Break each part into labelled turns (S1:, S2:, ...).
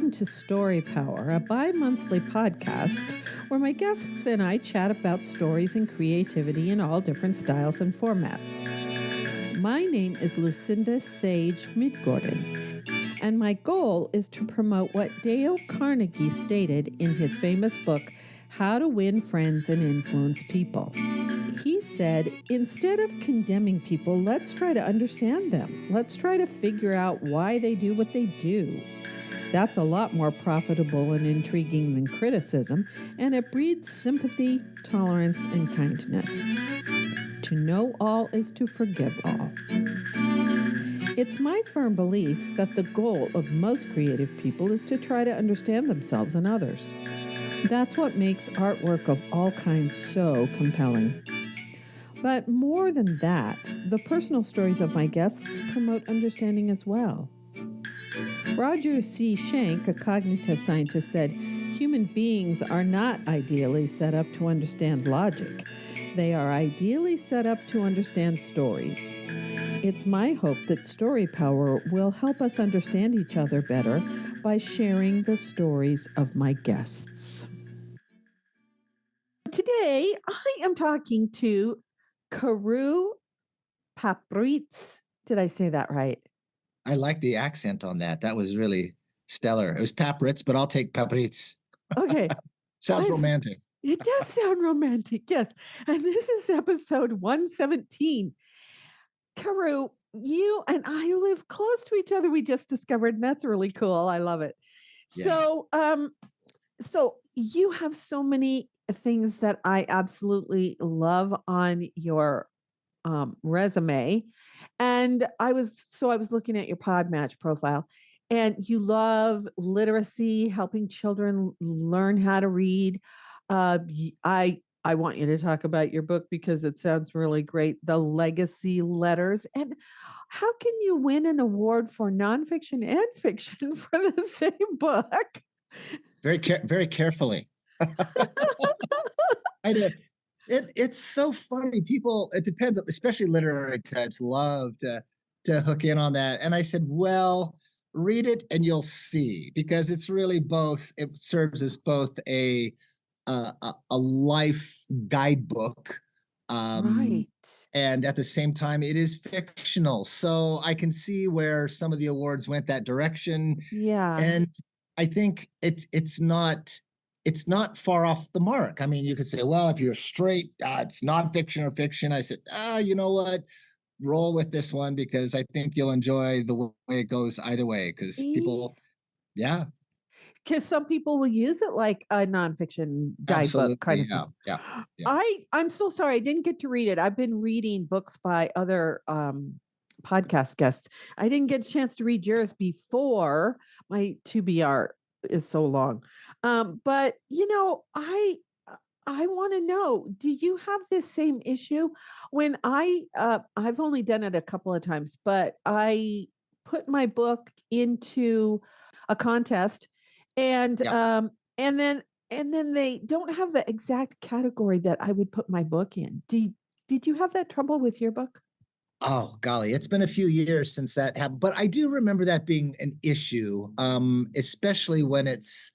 S1: Welcome to Story Power, a bi-monthly podcast where my guests and I chat about stories and creativity in all different styles and formats. My name is Lucinda Sage-Midgorden, and my goal is to promote what Dale Carnegie stated in his famous book, How to Win Friends and Influence People. He said, instead of condemning people, let's try to understand them. Let's try to figure out why they do what they do. That's a lot more profitable and intriguing than criticism, and it breeds sympathy, tolerance, and kindness. To know all is to forgive all. It's my firm belief that the goal of most creative people is to try to understand themselves and others. That's what makes artwork of all kinds so compelling. But more than that, the personal stories of my guests promote understanding as well. Roger C. Schenck, a cognitive scientist, said, human beings are not ideally set up to understand logic. They are ideally set up to understand stories. It's my hope that Story Power will help us understand each other better by sharing the stories of my guests. Today, I am talking to Carew Papritz. Did I say that right?
S2: I like the accent on that. That was really stellar. It was Papritz, but I'll take Papritz.
S1: Okay.
S2: Sounds romantic.
S1: It does sound romantic, yes. And this is episode 117. Carew, you and I live close to each other. We just discovered, and that's really cool. I love it.
S2: Yeah.
S1: So you have so many things that I absolutely love on your resume. And I was looking at your Podmatch profile, and you love literacy, helping children learn how to read. I want you to talk about your book because it sounds really great. The Legacy Letters. And how can you win an award for nonfiction and fiction for the same book?
S2: Very carefully. I know. It's so funny. People, it depends, especially literary types, love to hook in on that. And I said, well, read it and you'll see, because it's really both. It serves as both a life guidebook,
S1: Right.
S2: and at the same time, it is fictional. So I can see where some of the awards went that direction.
S1: Yeah.
S2: And I think it's not far off the mark. I mean, you could say, well, if you're straight, it's nonfiction or fiction. I said, you know what? Roll with this one, because I think you'll enjoy the way it goes either way. Because people, yeah,
S1: Because some people will use it like a nonfiction guidebook kind
S2: absolutely,
S1: of thing.
S2: yeah.
S1: I'm so sorry I didn't get to read it. I've been reading books by other podcast guests. I didn't get a chance to read yours before my 2BR is so long. But I want to know, do you have this same issue? When I've only done it a couple of times, but I put my book into a contest, and
S2: Yeah.
S1: and then they don't have the exact category that I would put my book in. Did you have that trouble with your book?
S2: Oh, golly, it's been a few years since that happened, but I do remember that being an issue, especially when it's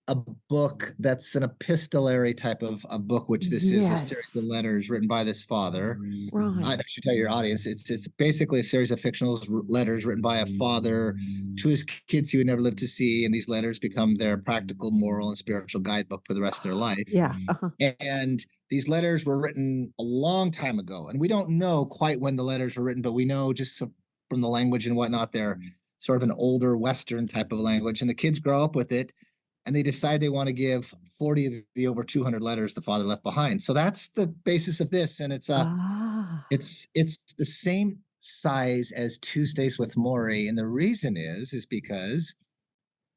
S2: a book that's an epistolary type of a book, which this is a series of
S1: Yes.
S2: letters written by this father.
S1: Right.
S2: I should tell your audience, it's basically a series of fictional letters written by a father to his kids he would never live to see, and these letters become their practical, moral, and spiritual guidebook for the rest of their life.
S1: Yeah.
S2: And these letters were written a long time ago, and we don't know quite when the letters were written, but we know just from the language and whatnot, they're sort of an older Western type of language, and the kids grow up with it, and they decide they want to give 40 of the over 200 letters the father left behind. So that's the basis of this, and
S1: Ah.
S2: it's the same size as Tuesdays with Maury, and the reason is because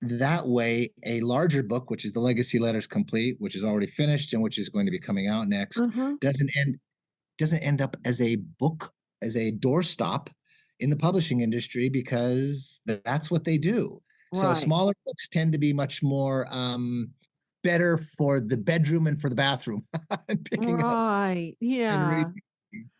S2: that way a larger book, which is the Legacy Letters Complete, which is already finished and which is going to be coming out next,
S1: Uh-huh.
S2: doesn't end up as a book, as a doorstop in the publishing industry, because that's what they do. So
S1: Right.
S2: smaller books tend to be much more better for the bedroom and for the bathroom and picking up
S1: Right.
S2: and
S1: Yeah.
S2: reading.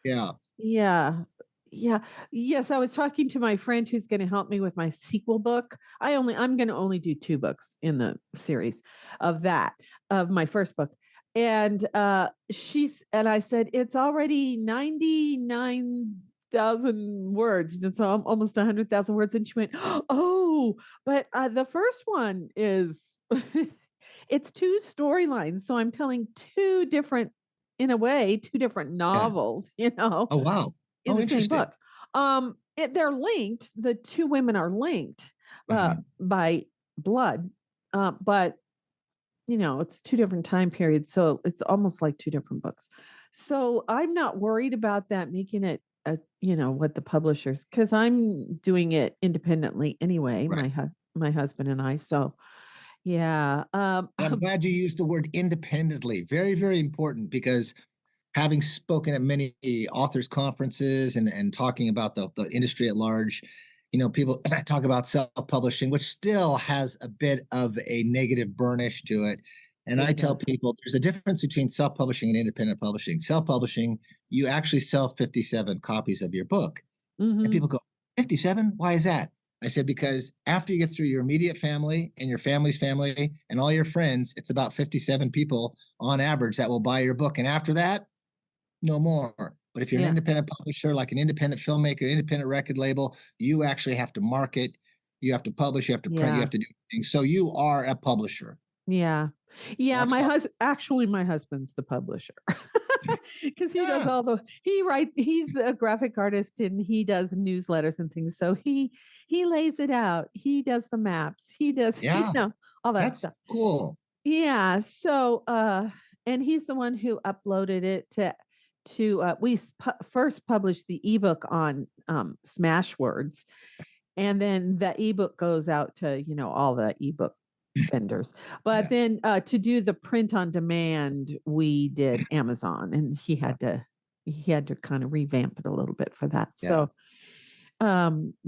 S2: Yeah.
S1: Yeah. Yeah. Yes, I was talking to my friend who's going to help me with my sequel book. I'm going to only do 2 books in the series of that, of my first book. And and I said it's already 99,000 words. It's almost 100,000 words, and she went, "Oh, but the first one is it's 2 storylines, so I'm telling 2 different, in a way, 2 different
S2: Yeah.
S1: novels,
S2: Oh, wow.
S1: in
S2: Oh,
S1: the same
S2: interesting.
S1: book. They're linked. The 2 women are linked
S2: Mhm.
S1: by blood, but it's 2 different time periods, so it's almost like 2 different books. So I'm not worried about that making it what the publishers, because I'm doing it independently anyway,
S2: Right.
S1: my husband and I. So yeah,
S2: And I'm glad you used the word independently. Very, very important because having spoken at many authors conferences and talking about the industry at large, people talk about self-publishing, which still has a bit of a negative burnish to it. And I
S1: it
S2: tell
S1: does.
S2: people there's a difference between self-publishing and independent publishing. Self-publishing, you actually sell 57 copies of your book. And
S1: Mhm.
S2: people go, 57? Why is that? I said, because after you get through your immediate family and your family's family and all your friends, it's about 57 people on average that will buy your book. And after that, no more. But if you're an
S1: Yeah.
S2: independent publisher, like an independent filmmaker, independent record label, you actually have to market, you have to publish, you have to print, you
S1: Yeah.
S2: have to do things. So you are a publisher.
S1: Yeah. Yeah,
S2: Watch that.
S1: my husband's the publisher. Because he does
S2: Yeah.
S1: he's a graphic artist and he does newsletters and things. So he lays it out. He does the maps. He does,
S2: Yeah.
S1: all that
S2: That's
S1: stuff.
S2: cool.
S1: Yeah. So and he's the one who uploaded it to first published the ebook on Smashwords, and then the ebook goes out to, all the ebook vendors. But
S2: Yeah.
S1: then to do the print on demand, we did Amazon, and he had to kind of revamp it a little bit for that.
S2: Yeah.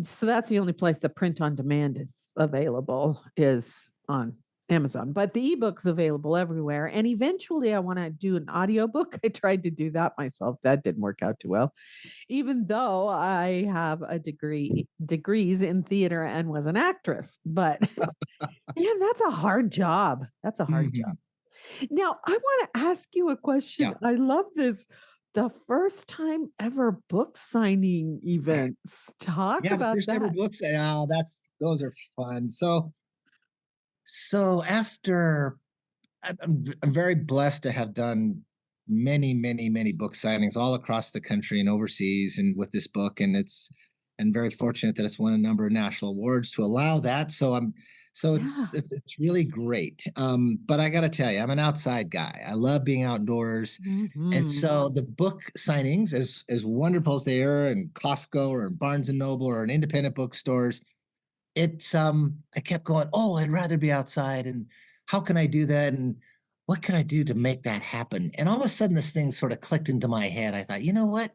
S1: So that's the only place the print on demand is available, is on Amazon, but the ebook's available everywhere. And eventually I want to do an audiobook. I tried to do that myself. That didn't work out too well, even though I have degrees in theater and was an actress. But man, that's a hard job. That's a hard job.
S2: Mhm.
S1: Now, I want to ask you a question.
S2: Yeah.
S1: I love this. The first time ever book signing events. Talk
S2: Yeah. The
S1: about
S2: first ever
S1: that.
S2: books. Oh, those are fun. So after I'm very blessed to have done many, many, many book signings all across the country and overseas, and with this book, and very fortunate that it's won a number of national awards to allow that. So
S1: Yeah.
S2: it's really great. But I got to tell you, I'm an outside guy. I love being outdoors, and
S1: Mhm.
S2: so the book signings, as wonderful as they are, in Costco or in Barnes and Noble or in independent bookstores, I kept going, oh, I'd rather be outside, and how can I do that, and what can I do to make that happen? And all of a sudden this thing sort of clicked into my head. I thought, you know what,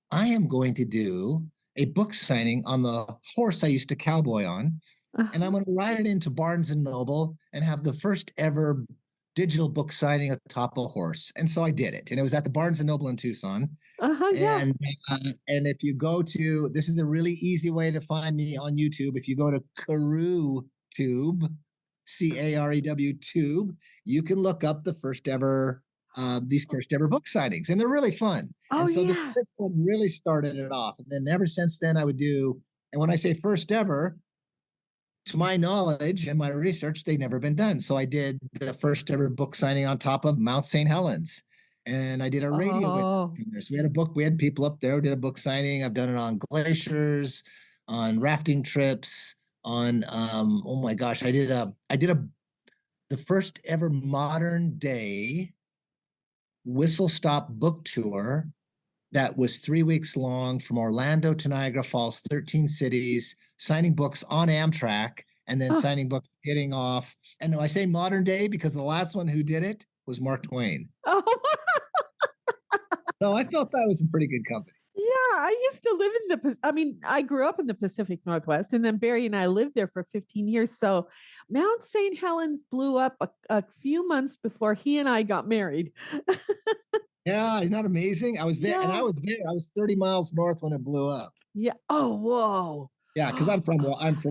S2: I am going to do a book signing on the horse I used to cowboy on, and I'm
S1: Uh-huh.
S2: going to ride it into Barnes and Noble and have the first ever digital book signing atop a horse. And so I did it, and it was at the Barnes and Noble in Tucson.
S1: Uh-huh. Yeah.
S2: And if you go to, this is a really easy way to find me on YouTube. If you go to Carew Tube, Carew Tube, you can look up the first ever these first ever book signings, and they're really fun.
S1: Oh
S2: And so the
S1: yeah.
S2: first one really started it off, and then ever since then I would do. And when I say first ever, to my knowledge and my research, they've never been done. So I did the first ever book signing on top of Mount St. Helens. And I did a radio event.
S1: Oh.
S2: So we had people up there who did a book signing. I've done it on glaciers, on rafting trips, on oh my gosh, the first ever modern day whistle stop book tour that was 3 weeks long from Orlando to Niagara Falls, 13 cities, signing books on Amtrak, and then
S1: Oh.
S2: signing books, getting off. And I say modern day because the last one who did it was Mark Twain.
S1: Oh.
S2: So I felt that was a pretty good company.
S1: Yeah, I used to live in I grew up in the Pacific Northwest, and then Barry and I lived there for 15 years. So Mount St. Helens blew up a few months before he and I got married.
S2: Yeah, isn't that amazing? I was there, and I
S1: Yeah.
S2: was there. I was 30 miles north when it blew up.
S1: Yeah. Oh, whoa.
S2: Yeah, because I'm from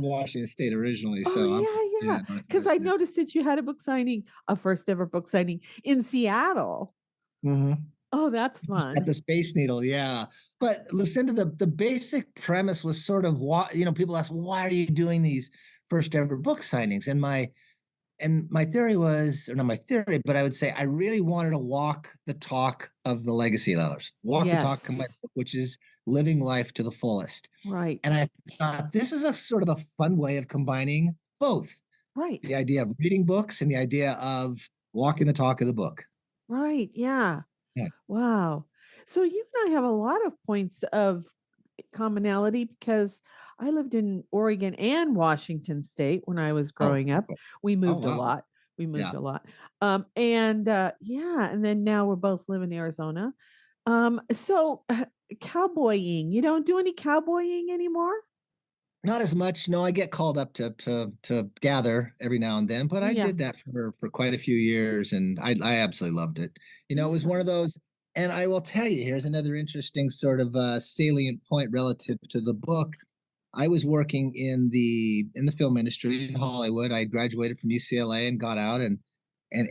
S2: Washington State originally,
S1: Oh,
S2: so I'm
S1: yeah, yeah.
S2: yeah,
S1: Because I noticed that you had a book signing, a first ever book signing in Seattle.
S2: Mhm.
S1: Oh, that's
S2: Just at
S1: fun.
S2: the Space Needle, yeah. But Lucinda, the basic premise was sort of why, people ask, well, why are you doing these first ever book signings? And my theory was, or not my theory, but I would say I really wanted to walk the talk of the legacy letters, walk the talk of my
S1: Yes.
S2: book, which is living life to the fullest. And
S1: Right.
S2: I thought this is a sort of a fun way of combining both
S1: Right.
S2: the idea of reading books and the idea of walking the talk of the book.
S1: Right. Yeah.
S2: Yeah.
S1: Wow. So you and I have a lot of points of commonality because I lived in Oregon and Washington State when I was
S2: Oh,
S1: growing up.
S2: okay.
S1: We
S2: Oh,
S1: moved a
S2: wow.
S1: lot. We
S2: Yeah.
S1: moved a lot. And yeah, and then now we're both live in Arizona. So cowboying, you don't do any cowboying anymore?
S2: Not as much. No, I get called up to gather every now and then, but I
S1: Yeah.
S2: did that for quite a few years, and I absolutely loved it. It was
S1: Yeah.
S2: one of those, and I will tell you, here's another interesting sort of salient point relative to the book. I was working in the film industry in Hollywood. I graduated from UCLA and got out and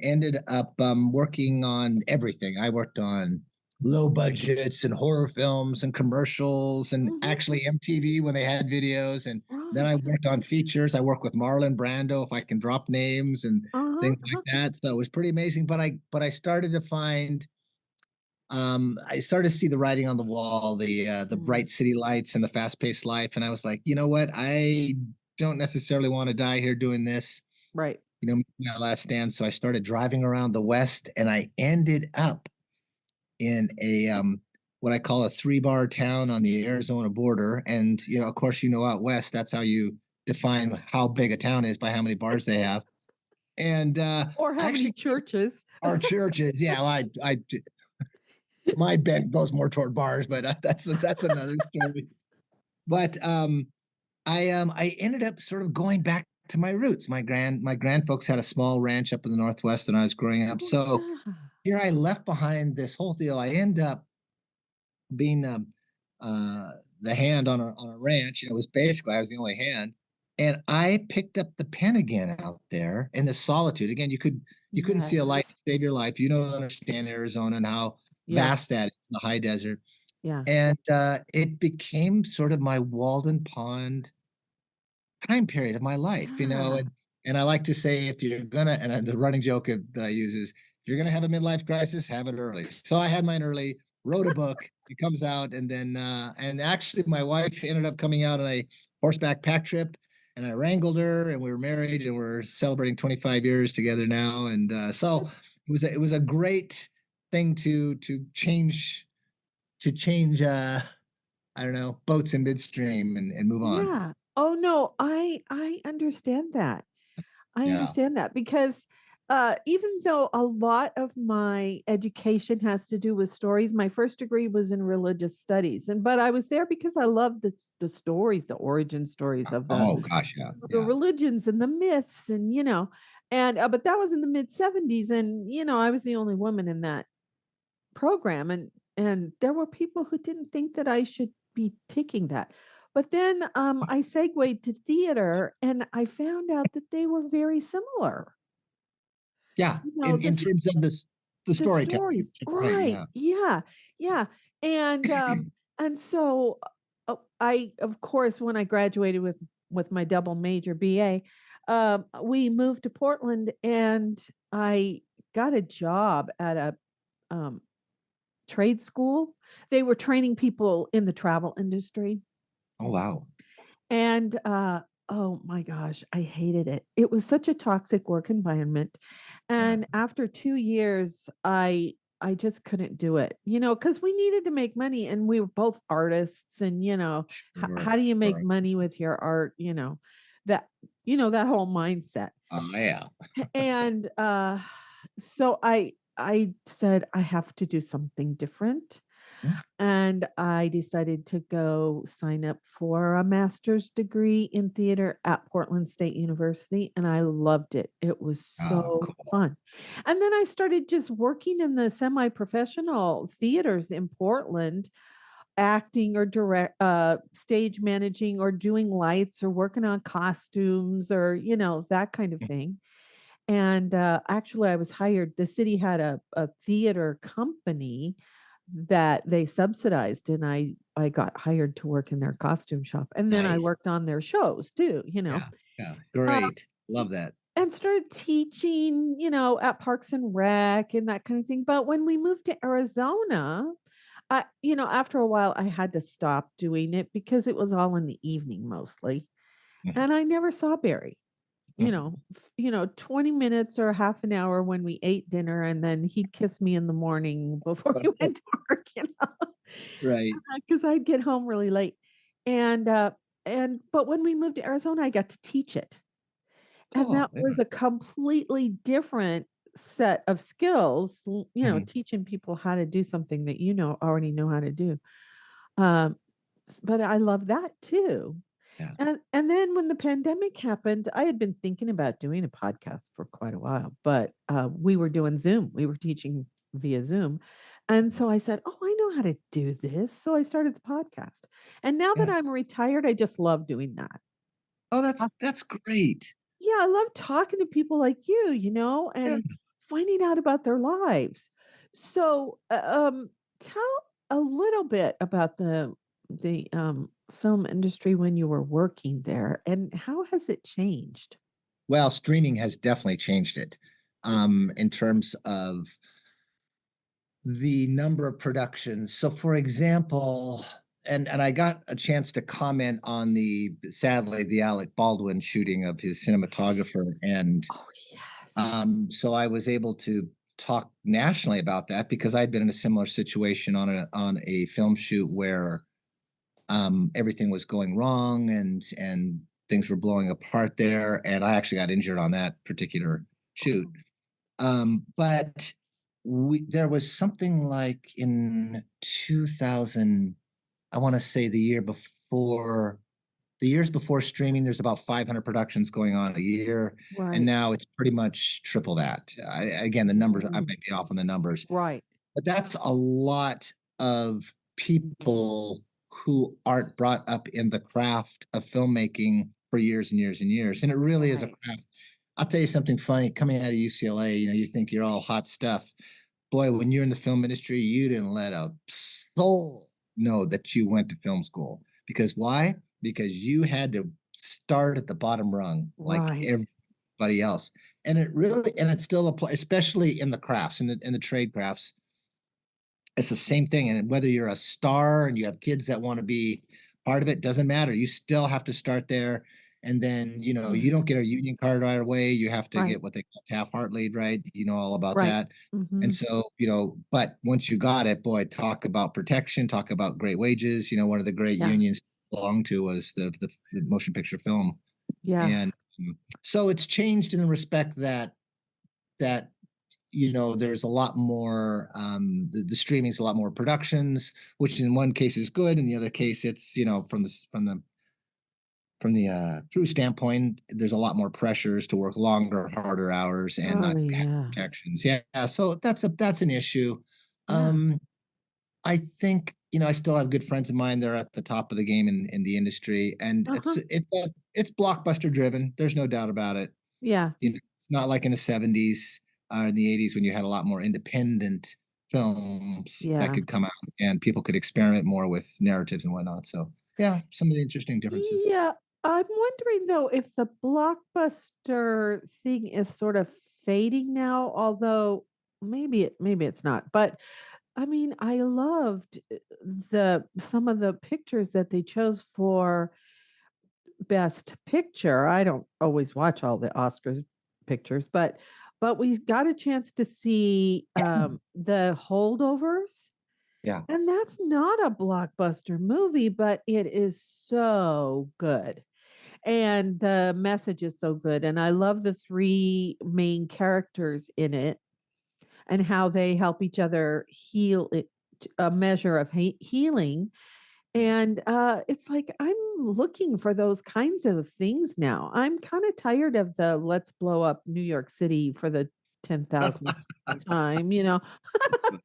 S2: ended up working on everything. I worked on low budgets and horror films and commercials and
S1: Hmm.
S2: actually MTV when they had videos. And then
S1: Right.
S2: I worked on features. I worked with Marlon Brando, if I can drop names and
S1: Uh-huh.
S2: things like that. So it was pretty amazing. But I started to find I started to see the writing on the wall, the
S1: Mm,
S2: bright city lights and the fast-paced life. And I was like, you know what? I don't necessarily want to die here doing this,
S1: right.
S2: my last stand. So I started driving around the West and I ended up in a what I call a three-bar town on the Arizona border. And of course, out west, that's how you define how big a town is by how many bars they have. And
S1: Or how many
S2: actually
S1: churches?
S2: our churches, yeah, well, I my bent goes more toward bars, but that's another story. But I ended up sort of going back to my roots. My grand folks had a small ranch up in the Northwest when I was growing up.
S1: Oh,
S2: So
S1: yeah.
S2: here I left behind this whole deal. I end up being uh, the hand on a ranch. It was basically I was the only hand, and I picked up the pen again out there in the solitude. Again, you couldn't see a light
S1: Yes.
S2: to save your life. You don't understand Arizona and how
S1: Yeah.
S2: vast that is, the high desert.
S1: Yeah.
S2: And it became sort of my Walden Pond time period of my life,
S1: Yeah.
S2: and I like to say if you're gonna, and the running joke that I use is if you're gonna have a midlife crisis, have it early. So I had mine early, wrote a book, it comes out, and then and actually my wife ended up coming out on a horseback pack trip, and I wrangled her, and we were married, and we're celebrating 25 years together now, and so it was a great thing to change I don't know, boats in midstream and move on.
S1: Yeah. Oh, no, I understand that. I
S2: Yeah.
S1: understand that because even though a lot of my education has to do with stories, my first degree was in religious studies, and but I was there because I loved the stories, the origin stories of
S2: Oh gosh, yeah,
S1: the
S2: yeah.
S1: religions and the myths, and and but that was in the mid '70s, and I was the only woman in that program, and there were people who didn't think that I should be taking that. But then I segued to theater and I found out that they were very similar.
S2: Yeah,
S1: You know,
S2: in
S1: this
S2: terms of this the
S1: the
S2: storytelling,
S1: stories.
S2: right,
S1: Right.
S2: yeah.
S1: Yeah. Yeah. And so I of course when I graduated with my double major BA, we moved to Portland and I got a job at a um trade school. They were training people in the travel industry.
S2: Oh, wow.
S1: And oh my gosh, I hated it. It was such a toxic work environment.
S2: Yeah,
S1: And after 2 years, I just couldn't do it. Cuz we needed to make money and we were both artists and
S2: sure,
S1: how do you make
S2: sure.
S1: money with your art, that that whole mindset.
S2: Yeah.
S1: And so I said I have to do something different.
S2: Mm.
S1: And I decided to go sign up for a master's degree in theater at Portland State University, and I loved it. It was
S2: Oh,
S1: so
S2: cool.
S1: fun. And then I started just working in the semi-professional theaters in Portland, acting or stage managing or doing lights or working on costumes or, that kind of
S2: Mm.
S1: thing. And, actually, I was hired the city had a theater company that they subsidized, and I got hired to work in their costume shop, and then I
S2: Nice.
S1: worked on their shows too.
S2: Yeah, yeah,
S1: Uh,
S2: great. Love that.
S1: and started teaching, at Parks and Rec and that kind of thing, but when we moved to Arizona, after a while, I had to stop doing it because it was all in the evening mostly,
S2: Mhm,
S1: and I never saw Barry.
S2: mhm.
S1: 20 minutes or half an hour when we ate dinner, and then he'd kiss me in the morning before we went to work,
S2: Right.
S1: because I'd get home really late. And, but when we moved to Arizona, I got to teach it. And
S2: Oh,
S1: that
S2: yeah.
S1: was a completely different set of skills,
S2: Mhm.
S1: teaching people how to do something that already know how to do. Um, but I love that too.
S2: Yeah.
S1: And then when the pandemic happened, I had been thinking about doing a podcast for quite a while, but, we were doing Zoom. We were teaching via Zoom. And so I said, "Oh, I know how to do this." So I started the podcast. And now that
S2: Yeah.
S1: I'm retired, I just love doing that.
S2: Oh,
S1: Uh,
S2: that's great.
S1: yeah, I love talking to people like you,
S2: Yeah.
S1: and finding out about their lives. So, tell a little bit about the film industry when you were working there, and how has it changed?
S2: Well, streaming has definitely changed it, in terms of the number of productions. So, for example, and I got a chance to comment on sadly, the Alec Baldwin shooting of his cinematographer, and,
S1: Oh, yes.
S2: so I was able to talk nationally about that because I'd been in a similar situation on a film shoot where everything was going wrong and things were blowing apart there, and I actually got injured on that particular shoot.
S1: Oh,
S2: But there was something like in 2000, I want to say the years before streaming, there's about 500 productions going on a year, and
S1: right.
S2: now it's pretty much triple that. Again, the numbers, I
S1: Mm,
S2: might be off on the numbers,
S1: right.
S2: but that's a lot of people who aren't brought up in the craft of filmmaking for years and years and years. And it really is a
S1: Right.
S2: craft. I'll tell you something funny. Coming out of UCLA, you think you're all hot stuff. Boy, when you're in the film industry, you didn't let a soul know that you went to film school. Because why? Because you had to start at the bottom rung like
S1: Right.
S2: everybody else. And it still applies, especially in the crafts, in the trade crafts, it's the same thing, and whether you're a star and you have kids that wanna be part of it, doesn't matter, you still have to start there, and then, you don't get a union card right away, you have to
S1: Right.
S2: get what they call Taft-Hartley, right? You know all about
S1: Right.
S2: that, and
S1: Mhm.
S2: so, but once you got it, boy, talk about protection, talk about great wages. One of the great
S1: Yeah.
S2: unions to belong to was the motion picture film,
S1: Yeah.
S2: and, so it's changed in the respect that there's a lot more the streaming's a lot more productions, which in one case is good, in the other case it's from the crew standpoint, there's a lot more pressures to work longer, harder hours and
S1: Oh,
S2: not have
S1: yeah.
S2: protections. Yeah, so that's an issue.
S1: Yeah.
S2: um I think I still have good friends of mine. They're at the top of the game in the industry, and
S1: Uh-huh.
S2: it's blockbuster driven, there's no doubt about it.
S1: Yeah.
S2: It's not like in the 70s or in the 80s when you had a lot more independent films that
S1: Yeah.
S2: could come out and people could experiment more with narratives and whatnot. So, yeah, some of the interesting differences.
S1: Yeah. I'm wondering though if the blockbuster thing is sort of fading now, although maybe it's not. But I mean, I loved the some of the pictures that they chose for best picture. I don't always watch all the Oscars pictures, but we got a chance to see the holdovers.
S2: Yeah.
S1: And that's not a blockbuster movie, but it is so good. And the message is so good. And I love the three main characters in it and how they help each other heal it. a measure of healing. And it's like I'm looking for those kinds of things now. I'm kind of tired of the let's blow up New York City for the 10,000th time,
S2: That's what-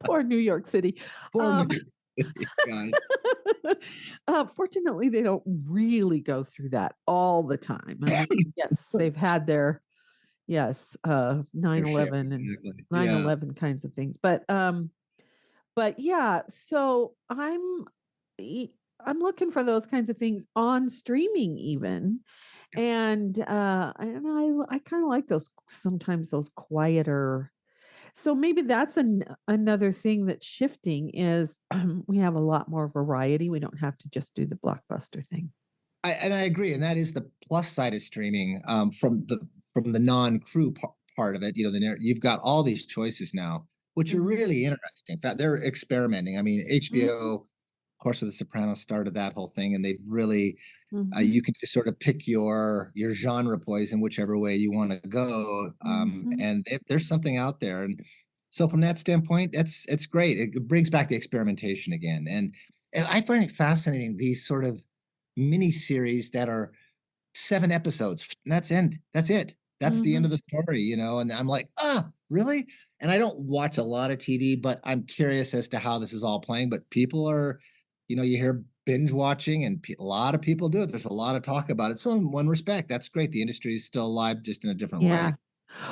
S1: Poor New York City.
S2: Poor
S1: Um,
S2: New God.
S1: fortunately, they don't really go through that all the time. I mean, yes, they've had their yes,
S2: Fair share,
S1: 9/11 and
S2: exactly.
S1: nine
S2: Yeah.
S1: eleven kinds of things. But yeah, so e- I'm looking for those kinds of things on streaming even. And I kind of like those sometimes those quieter. So maybe that's another thing that's shifting is we have a lot more variety. We don't have to just do the blockbuster thing.
S2: I agree, and that is the plus side of streaming. From the non-crew part of it, you've got all these choices now, which are
S1: Mhm.
S2: really interesting. In fact, they're experimenting. I mean,
S1: Mhm.
S2: HBO, of course, with The Sopranos, started that whole thing, and they've really
S1: Mhm.
S2: you can just sort of pick your genre poison whichever way you want to go,
S1: Mhm.
S2: and there's something out there, and so from that standpoint, it's great. It brings back the experimentation again, and I find it fascinating these sort of mini series that are 7 episodes. That's it. That's the end
S1: Mhm.
S2: of the story, and I'm like, really?" And I don't watch a lot of TV, but I'm curious as to how this is all playing, but people are, you hear binge watching and a lot of people do it. There's a lot of talk about it. So in one respect, that's great. The industry is still alive, just in a different
S1: Yeah.
S2: way.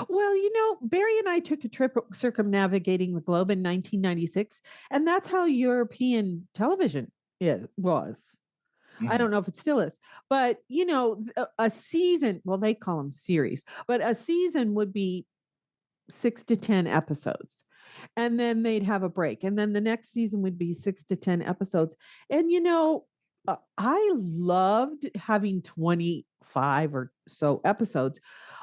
S1: Well, Barry and I took a trip circumnavigating the globe in 1996, and that's how European television was. I
S2: Mhm.
S1: don't know if it still is, but a season, well, they call them series, but a season would be 6 to 10 episodes. And then they'd have a break. And then the next season would be 6 to 10 episodes. And, I loved having 25 or so episodes.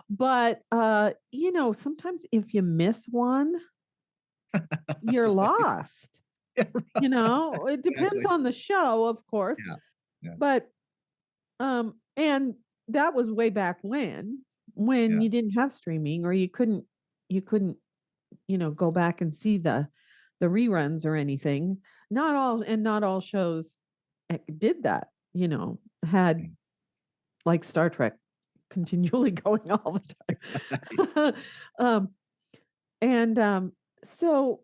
S1: But, sometimes if you miss one, you're lost.
S2: Yeah,
S1: It depends
S2: exactly.
S1: on the show, of course.
S2: Yeah. Yeah.
S1: But and that was way back when
S2: Yeah.
S1: you didn't have streaming or you couldn't, go back and see the reruns or anything. Not all shows did that, had like Star Trek continually going all the time. um and so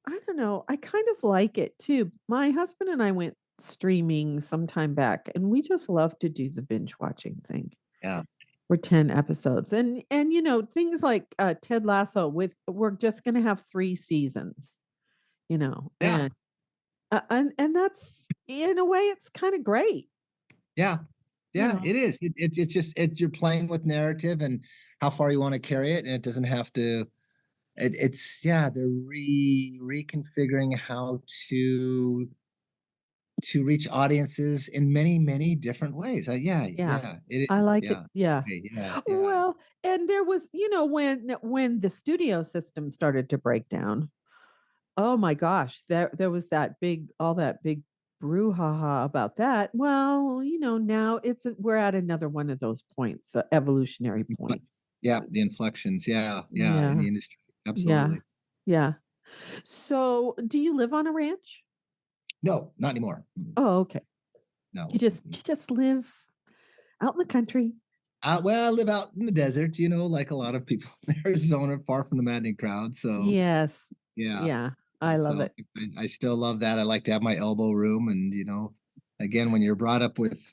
S1: I don't know, I kind of like it too. My husband and I went streaming some time back and we just love to do the binge watching thing.
S2: Yeah.
S1: For 10 episodes. And things like Ted Lasso with we're just going to have 3 seasons, you know.
S2: Yeah.
S1: And that's in a way it's kind of great,
S2: Yeah.
S1: you
S2: Yeah,
S1: know.
S2: it is. It's just you're playing with narrative and how far you want to carry it, and it doesn't have to. It's yeah, they're reconfiguring how to reach audiences in many different ways. Yeah,
S1: Yeah.
S2: yeah, it
S1: I
S2: is.
S1: like it.
S2: Yeah,
S1: Yeah.
S2: okay, yeah, yeah.
S1: Well, and there was, when the studio system started to break down. Oh my gosh, there was that big brouhaha about that. Well, now we're at another one of those points, evolutionary
S2: But
S1: points.
S2: yeah, the inflections. Yeah, yeah, in
S1: Yeah.
S2: the industry,
S1: Yeah.
S2: absolutely.
S1: Yeah. So, do you live on a ranch?
S2: No, not anymore.
S1: Oh, okay. You
S2: No.
S1: just you just live out in the country.
S2: Well, I live out in the desert, like a lot of people in Arizona, far from the maddening crowd. So
S1: Yes.
S2: yeah.
S1: Yeah. I love
S2: So
S1: it.
S2: I still love that. I like to have my elbow room, and again, when you're brought up with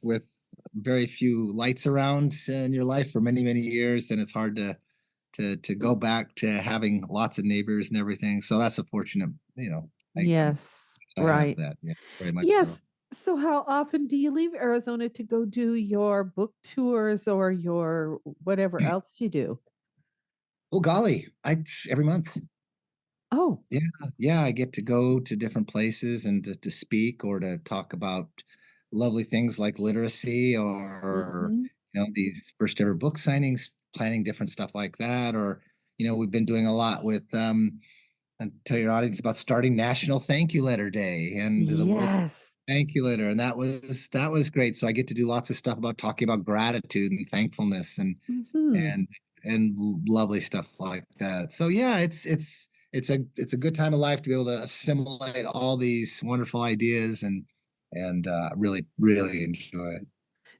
S2: very few lights around in your life for many years, then it's hard to go back to having lots of neighbors and everything. So that's a fortunate,
S1: Yes.
S2: I have
S1: Right.
S2: that. Yeah, very much so.
S1: Yes. So how often do you leave Arizona to go do your book tours or your whatever else you do?
S2: Oh golly, I every month.
S1: Oh.
S2: Yeah, yeah, I get to go to different places and to speak or to talk about lovely things like literacy or,
S1: Mhm.
S2: these first ever book signings, planning different stuff like that. Or, we've been doing a lot with, and tell your audience about starting National Thank You Letter Day and the World
S1: Yes.
S2: Thank You Letter. And that was great. So I get to do lots of stuff about talking about gratitude and thankfulness
S1: Mhm.
S2: and and lovely stuff like that. So yeah, it's a good time of life to be able to assimilate all these wonderful ideas and really really enjoy it.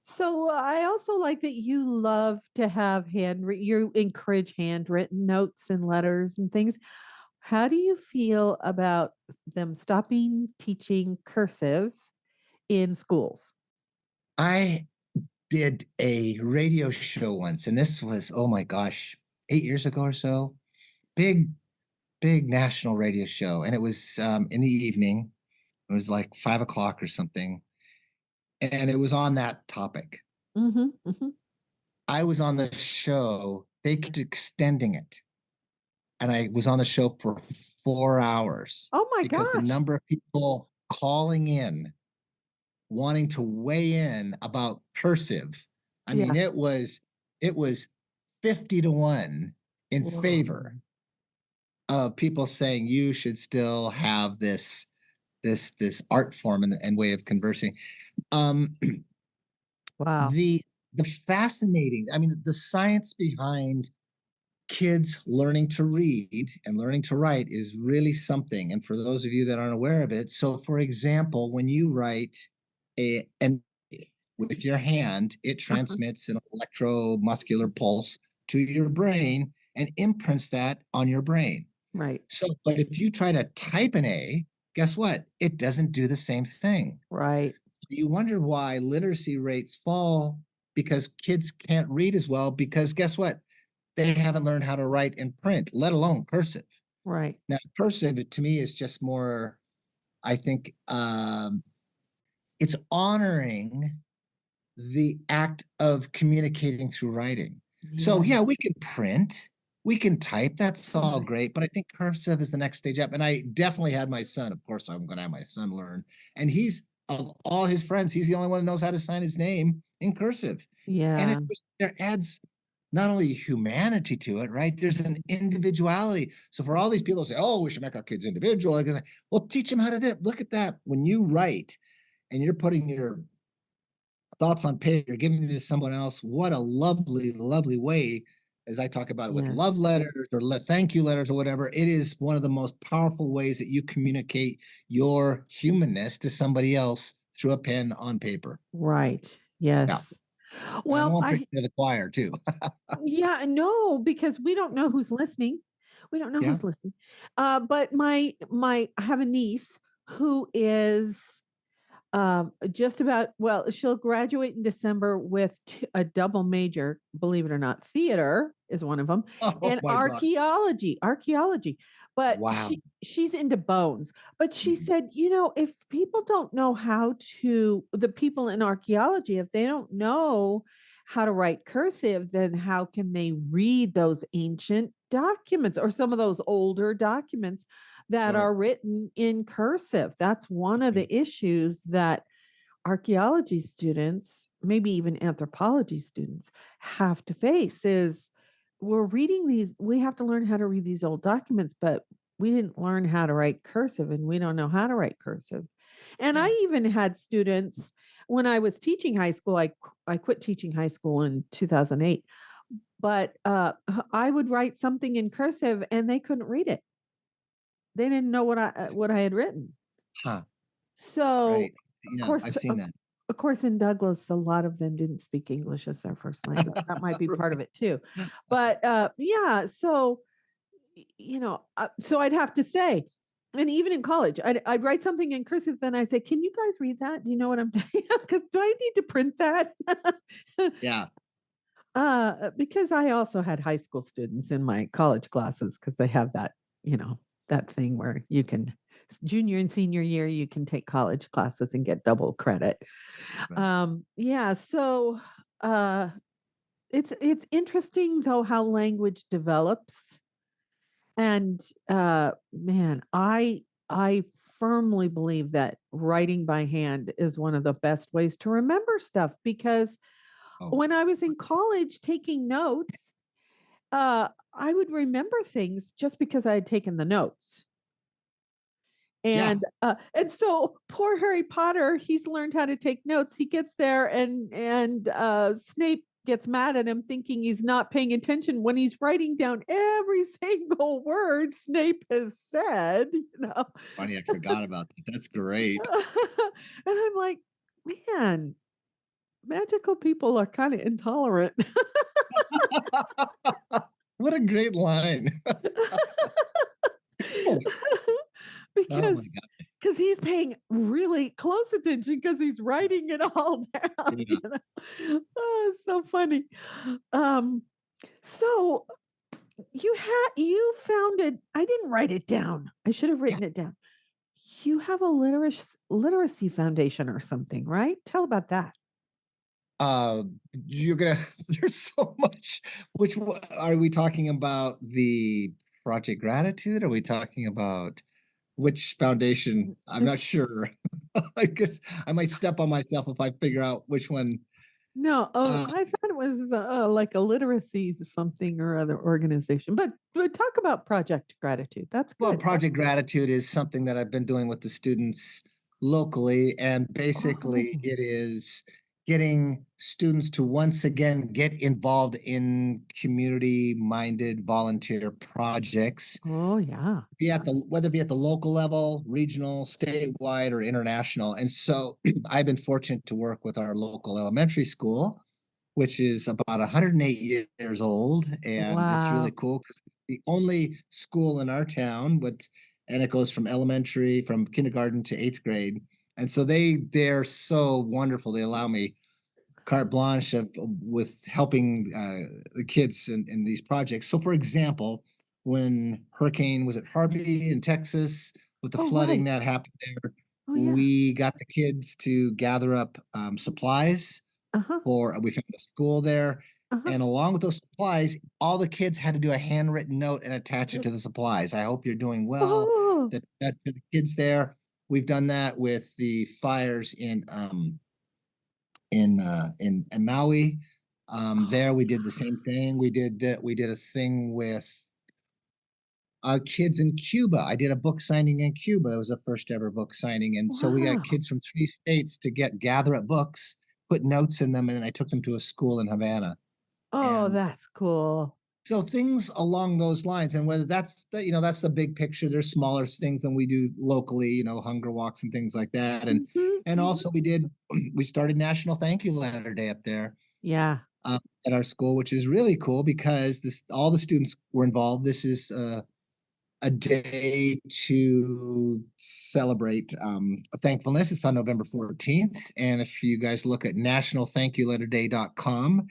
S1: So I also like that you love to have you encourage handwritten notes and letters and things. How do you feel about them stopping teaching cursive in schools?
S2: I did a radio show once, and this was, oh my gosh, 8 years ago or so. Big, big national radio show. And it was in the evening. It was like 5 o'clock or something. And it was on that topic.
S1: Mhm, mhm.
S2: I was on the show. They kept extending it. And I was on the show for 4 hours
S1: Oh my
S2: because the
S1: gosh.
S2: number of people calling in wanting to weigh in about cursive. I mean,
S1: Yeah.
S2: it was 50 to 1 in
S1: Whoa.
S2: favor of people saying you should still have this art form and way of conversing. Um,
S1: Wow.
S2: the the fascinating, I mean, the science behind kids learning to read and learning to write is really something. And for those of you that aren't aware of it, so for example, when you write and with your hand, it
S1: Uh-huh.
S2: transmits an electromuscular pulse to your brain and imprints that on your brain.
S1: Right.
S2: So, but if you try to type an A, guess what? It doesn't do the same thing.
S1: Right.
S2: You wonder why literacy rates fall because kids can't read as well because guess what? They haven't learned how to write in print, let alone cursive.
S1: Right.
S2: Now, cursive to me is just more, I think, it's honoring the act of communicating through writing. So, yeah, we
S1: Yes.
S2: can print, we can type, that's all
S1: Right.
S2: great, but I think cursive is the next stage up. And I definitely had my son, of course, I'm going to have my son learn. And he's, of all his friends, he's the only one that knows how to sign his name in cursive. And
S1: Yeah.
S2: there adds not only humanity to it, right? There's an individuality. So for all these people who say, oh, we should make our kids individual, like, well, teach them how to do it. Look at that. When you write and you're putting your thoughts on paper, you're giving it to someone else. What a lovely, lovely way, as I talk about it with love
S1: Yes.
S2: letters or thank you letters or whatever. It is one of the most powerful ways that you communicate your humanness to somebody else through a pen on paper.
S1: Right.
S2: Yeah.
S1: Yes.
S2: And I
S1: Well,
S2: won't preach
S1: I
S2: to the choir too.
S1: yeah, no, because we don't know who's listening. We don't know
S2: Yeah.
S1: who's listening. But I have a niece who is just about, well, she'll graduate in December with a double major, believe it or not. Theater is one of them,
S2: Oh
S1: and
S2: my God.
S1: archaeology. But
S2: Wow.
S1: she's into bones. But she
S2: Mhm.
S1: said, if people don't know the people in archaeology, if they don't know how to write cursive, then how can they read those ancient documents or some of those older documents that
S2: Sure.
S1: are written in cursive? That's one of the issues that archaeology students, maybe even anthropology students, have to face is we have to learn how to read these old documents, but we didn't learn how to write cursive and we don't know how to write cursive. And I
S2: Yeah.
S1: even had students when I was teaching high school. I quit teaching high school in 2008, but I would write something in cursive and they couldn't read it. They didn't know what I had written.
S2: Huh.
S1: So,
S2: Right.
S1: of
S2: Yeah, I've
S1: course,
S2: seen that.
S1: of course, in Douglas, a lot of them didn't speak English as their first language. That might be part of it too. But yeah, so so I'd have to say, and even in college, I'd write something in cursive, then I'd say, "Can you guys read that? Do you know what I'm doing? Because do I need to print that?"
S2: Yeah.
S1: Because I also had high school students in my college classes because they have that thing where you can junior and senior year you can take college classes and get double credit.
S2: Right.
S1: Yeah, so uh it's interesting though how language develops. And man, I firmly believe that writing by hand is one of the best ways to remember stuff because
S2: Oh,
S1: when I was in college taking notes, I would remember things just because I had taken the notes.
S2: yeah.
S1: And so poor Harry Potter, he's learned how to take notes. He gets there and Snape gets mad at him thinking he's not paying attention when he's writing down every single word Snape has said, you know.
S2: Funny, I forgot about that. That's great.
S1: And I'm like, man, magical people are kind of intolerant.
S2: What a great line. Oh, oh
S1: because
S2: my god.
S1: because he's paying really close attention because he's writing it all down.
S2: Yeah.
S1: You know? Oh, it's so funny. Um, so you founded. I didn't write it down. I should have
S2: Yeah.
S1: written it down. You have a literacy foundation or something, right? Tell about that.
S2: Uh, you're gonna there's so much. Are we talking about the Project Gratitude? Are we talking about which foundation? I'm not
S1: It's
S2: sure. I guess I might step on myself if I figure out which one.
S1: No, oh,
S2: Uh,
S1: I thought it was like a literacy something or other organization. But talk about Project Gratitude. That's
S2: well,
S1: good.
S2: Project Gratitude is something that I've been doing with the students locally, and basically
S1: Oh,
S2: it is getting students to once again get involved in community-minded volunteer projects,
S1: oh yeah.
S2: be at the whether it be at the local level, regional, statewide, or international. And so I've been fortunate to work with our local elementary school, which is about 108 years old, and it's really
S1: Wow.
S2: cool because it's the only school in our town, and it goes from kindergarten to eighth grade. And so they're so wonderful. They allow me carte blanche with helping the kids in these projects. So, for example, when Hurricane was at Harvey in Texas with the
S1: Oh
S2: flooding
S1: right.
S2: that happened there,
S1: Oh yeah.
S2: we got the kids to gather up supplies
S1: Uh-huh.
S2: we found a school there.
S1: Uh-huh.
S2: And along with those supplies, all the kids had to do a handwritten note and attach it to the supplies. I hope you're doing well.
S1: Oh.
S2: That to the kids there. We've done that with the fires in Maui. There we did the same thing. We did a thing with kids in Cuba. I did a book signing in Cuba. It was the first ever book signing, and so we got
S1: Wow.
S2: kids from 3 states to gather up books, put notes in them, and then I took them to a school in Havana.
S1: Oh,
S2: And
S1: that's cool.
S2: so things along those lines, and whether that's the big picture. There's smaller things than we do locally, hunger walks and things like that, and
S1: Hmm.
S2: and
S1: Hmm.
S2: also we started National Thank You Letter Day up there
S1: Yeah.
S2: at our school, which is really cool because this all the students were involved. This is a day to celebrate thankfulness. It's on November 14th. And if you guys look at nationalthankyouletterday.com,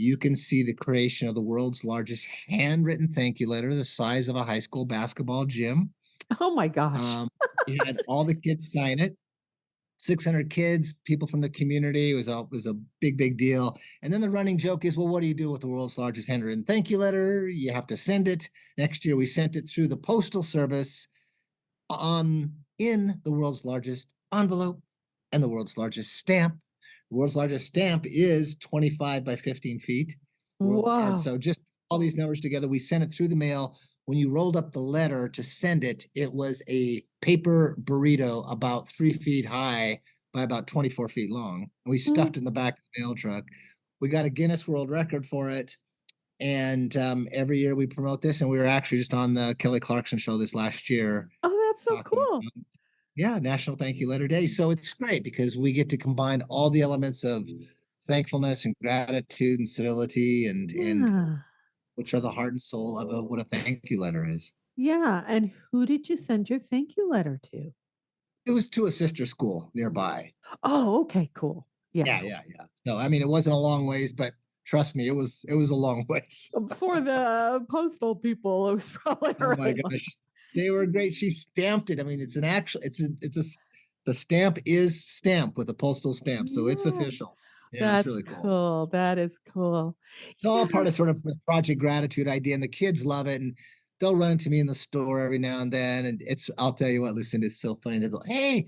S2: you can see the creation of the world's largest handwritten thank you letter, the size of a high school basketball gym.
S1: Oh my gosh.
S2: Um, we had all the kids sign it. 600 kids, people from the community. It was a big deal. And then the running joke is, well, what do you do with the world's largest handwritten thank you letter? You have to send it. Next year, we sent it through the postal service in the world's largest envelope and the world's largest stamp. The world's largest stamp is 25 by 15 feet. And
S1: Wow.
S2: so just all these numbers together, we sent it through the mail. When you rolled up the letter to send it, it was a paper burrito about 3 feet high by about 24 feet long. And we
S1: Mm.
S2: stuffed it in the back of the mail truck. We got a Guinness World Record for it. And every year we promote this. And we were actually just on the Kelly Clarkson show this last year
S1: Oh, that's so
S2: talking
S1: cool.
S2: about, yeah, National Thank You Letter Day. So it's great because we get to combine all the elements of thankfulness and gratitude and civility and
S1: Yeah.
S2: which are the heart and soul of what a thank you letter is.
S1: Yeah. And who did you send your thank you letter to?
S2: It was to a sister school nearby.
S1: Oh, okay, cool.
S2: Yeah,
S1: Yeah.
S2: yeah, yeah. So I mean, it wasn't a long ways, but trust me, it was a long ways.
S1: For the postal people, it was probably a
S2: Oh my
S1: really long.
S2: gosh, they were great. She stamped it. I mean, the stamp is stamped with a postal stamp, so it's
S1: Yeah,
S2: official. Yeah, it's
S1: that's
S2: really cool.
S1: cool. That is cool.
S2: It's all
S1: Yeah.
S2: part of sort of the Project Gratitude idea, and the kids love it. And they'll run into me in the store every now and then. And I'll tell you what, listen, it's so funny. They go, hey,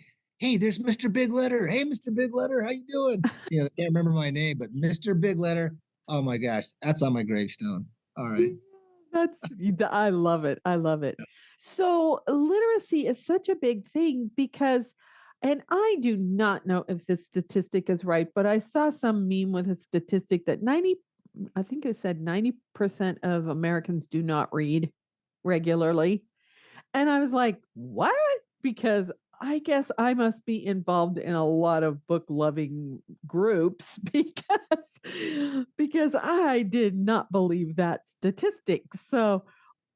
S2: there's Mr. Big Letter. Hey, Mr. Big Letter, how you doing? They can't remember my name, but Mr. Big Letter, oh my gosh, that's on my gravestone. All right.
S1: Yeah, I love it. I love it. So literacy is such a big thing because and I do not know if this statistic is right, but I saw some meme with a statistic that I think it said 90% of Americans do not read regularly. And I was like, "What?" Because I guess I must be involved in a lot of book loving groups because I did not believe that statistic. So,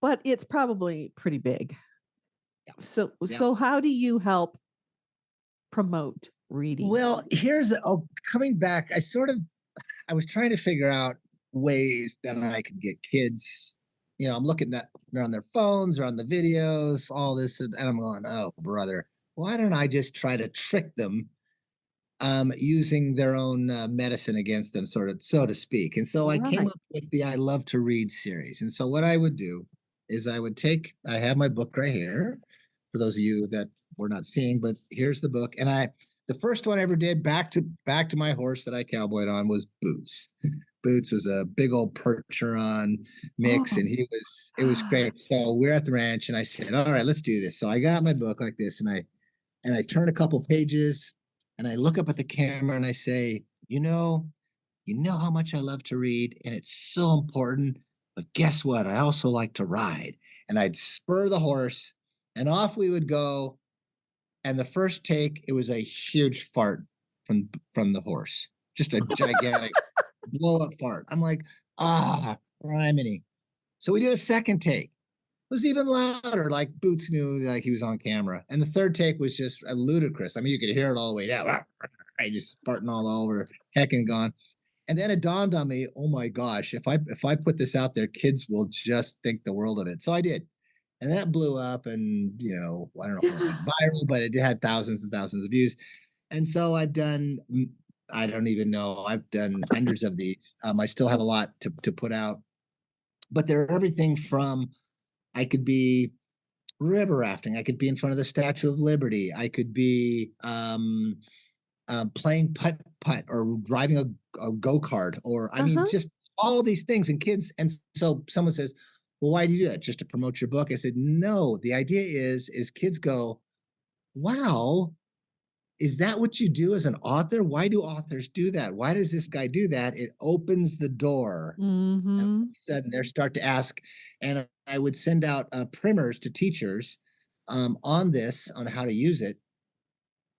S1: but it's probably pretty big.
S2: Yeah. Yeah.
S1: So how do you help promote reading?
S2: Well, coming back, I was trying to figure out ways that I could get kids. I'm looking that they're on their phones or on the videos, all this, and I'm going, oh brother, why don't I just try to trick them, using their own medicine against them, sort of, so to speak. And so I came
S1: Right.
S2: up with the I Love to Read series. And so what I would do is I have my book right here for those of you that were not seeing, but here's the book. And the first one I ever did, back to my horse that I cowboyed on, was Boots. Boots was a big old Percheron mix,
S1: Oh.
S2: and it was great. So we're at the ranch, and I said, "All right, let's do this." So I got my book like this, and I turn a couple pages, and I look up at the camera, and I say, you know how much I love to read, and it's so important. But guess what? I also like to ride." And I'd spur the horse, and off we would go. And the first take, it was a huge fart from the horse, just a gigantic blow up fart. I'm like, criminy. So we did a second take. It was even louder, like Boots knew like he was on camera. And the third take was just ludicrous. I mean, you could hear it all the way down. I just farting all over, hecking gone. And then it dawned on me, oh my gosh, if I put this out there, kids will just think the world of it. So I did. And that blew up, and I don't know if it went viral, but it had thousands and thousands of views. And so I don't even know, I've done hundreds of these. I still have a lot to put out, but they're everything from, I could be river rafting, I could be in front of the Statue of Liberty, I could be playing putt putt, or driving a go-kart, or I mean,
S1: Uh-huh.
S2: just all these things. And kids, and so someone says, well, why do you do that? Just to promote your book? I said, no, the idea is kids go, wow, is that what you do as an author? Why do authors do that? Why does this guy do that? It opens the door, and all of
S1: Mhm.
S2: a sudden they start to ask. And I would send out primers to teachers, on how to use it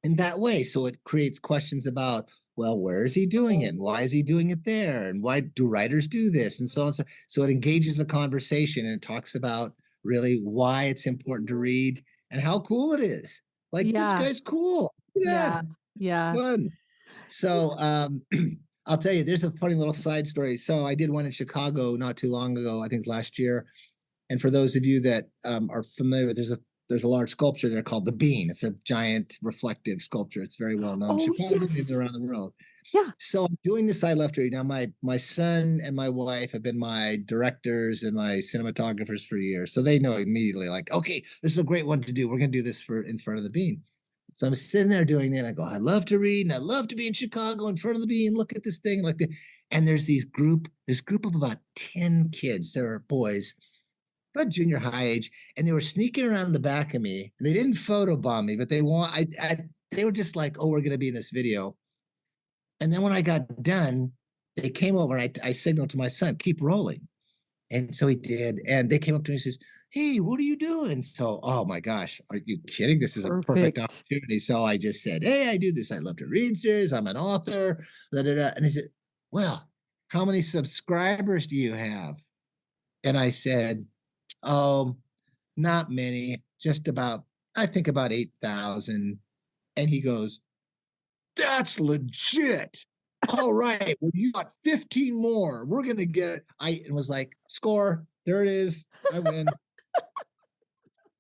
S2: in that way. So it creates questions about, well, where is he doing it? And why is he doing it there? And why do writers do this? And so on. So it engages a conversation, and it talks about really why it's important to read and how cool it is. Like, this
S1: Yeah.
S2: guy's cool. Look at
S1: Yeah.
S2: that.
S1: Yeah.
S2: Fun. So I'll tell you, there's a funny little side story. So I did one in Chicago not too long ago, I think last year. And for those of you that are familiar with, there's a large sculpture there called the Bean. It's a giant reflective sculpture. It's very well known in
S1: Oh,
S2: Chicago, maybe
S1: yes.
S2: around the world.
S1: Yeah.
S2: So I'm doing this I Left Read. Now my son and my wife have been my directors and my cinematographers for years. So they know immediately, like, okay, this is a great one to do. We're gonna do this for in front of the Bean. So I'm sitting there doing that. And I go, I love to read, and I love to be in Chicago in front of the Bean. Look at this thing, and there's this group of about 10 kids. There are boys, about junior high age, and they were sneaking around the back of me. And they didn't photobomb me, but they were just like, oh, we're gonna be in this video. And then when I got done, they came over, and I signaled to my son, keep rolling. And so he did. And they came up to me and says, hey, what are you doing? So, oh my gosh, are you kidding? This is a perfect
S1: Perfect.
S2: opportunity. So I just said, hey, I do this I Love to Read series. I'm an author. Da, da, da. And he said, well, how many subscribers do you have? And I said, oh, not many, just about, I think about 8,000. And he goes, that's legit. All right. Well, you got 15 more. We're going to get it. I was like, score. There it is. I win.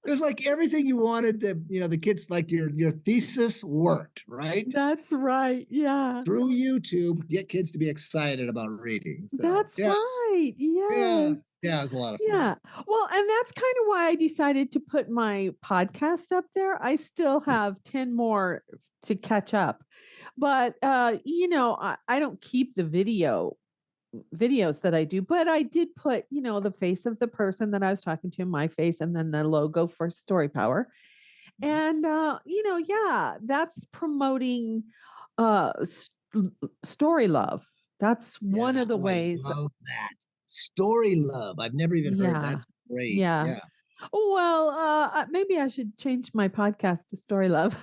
S2: It was like everything you wanted the kids, like your thesis worked, right?
S1: That's right. Yeah.
S2: Through YouTube, get kids to be excited about reading. So
S1: That's
S2: yeah,
S1: right.
S2: yeah,
S1: Yes.
S2: yeah, it was a lot of fun.
S1: Yeah. Well, and that's kind of why I decided to put my podcast up there. I still have 10 more to catch up. But I don't keep the videos that I do, but I did put, the face of the person that I was talking to, my face, and then the logo for Story Power.
S2: Mhm.
S1: And yeah, that's promoting story love. That's
S2: Yeah.
S1: one of the
S2: Oh, I
S1: ways.
S2: love that. Story love. I've never even heard.
S1: Yeah.
S2: That's great.
S1: Yeah.
S2: Yeah.
S1: Well, maybe I should change my podcast to Story Love.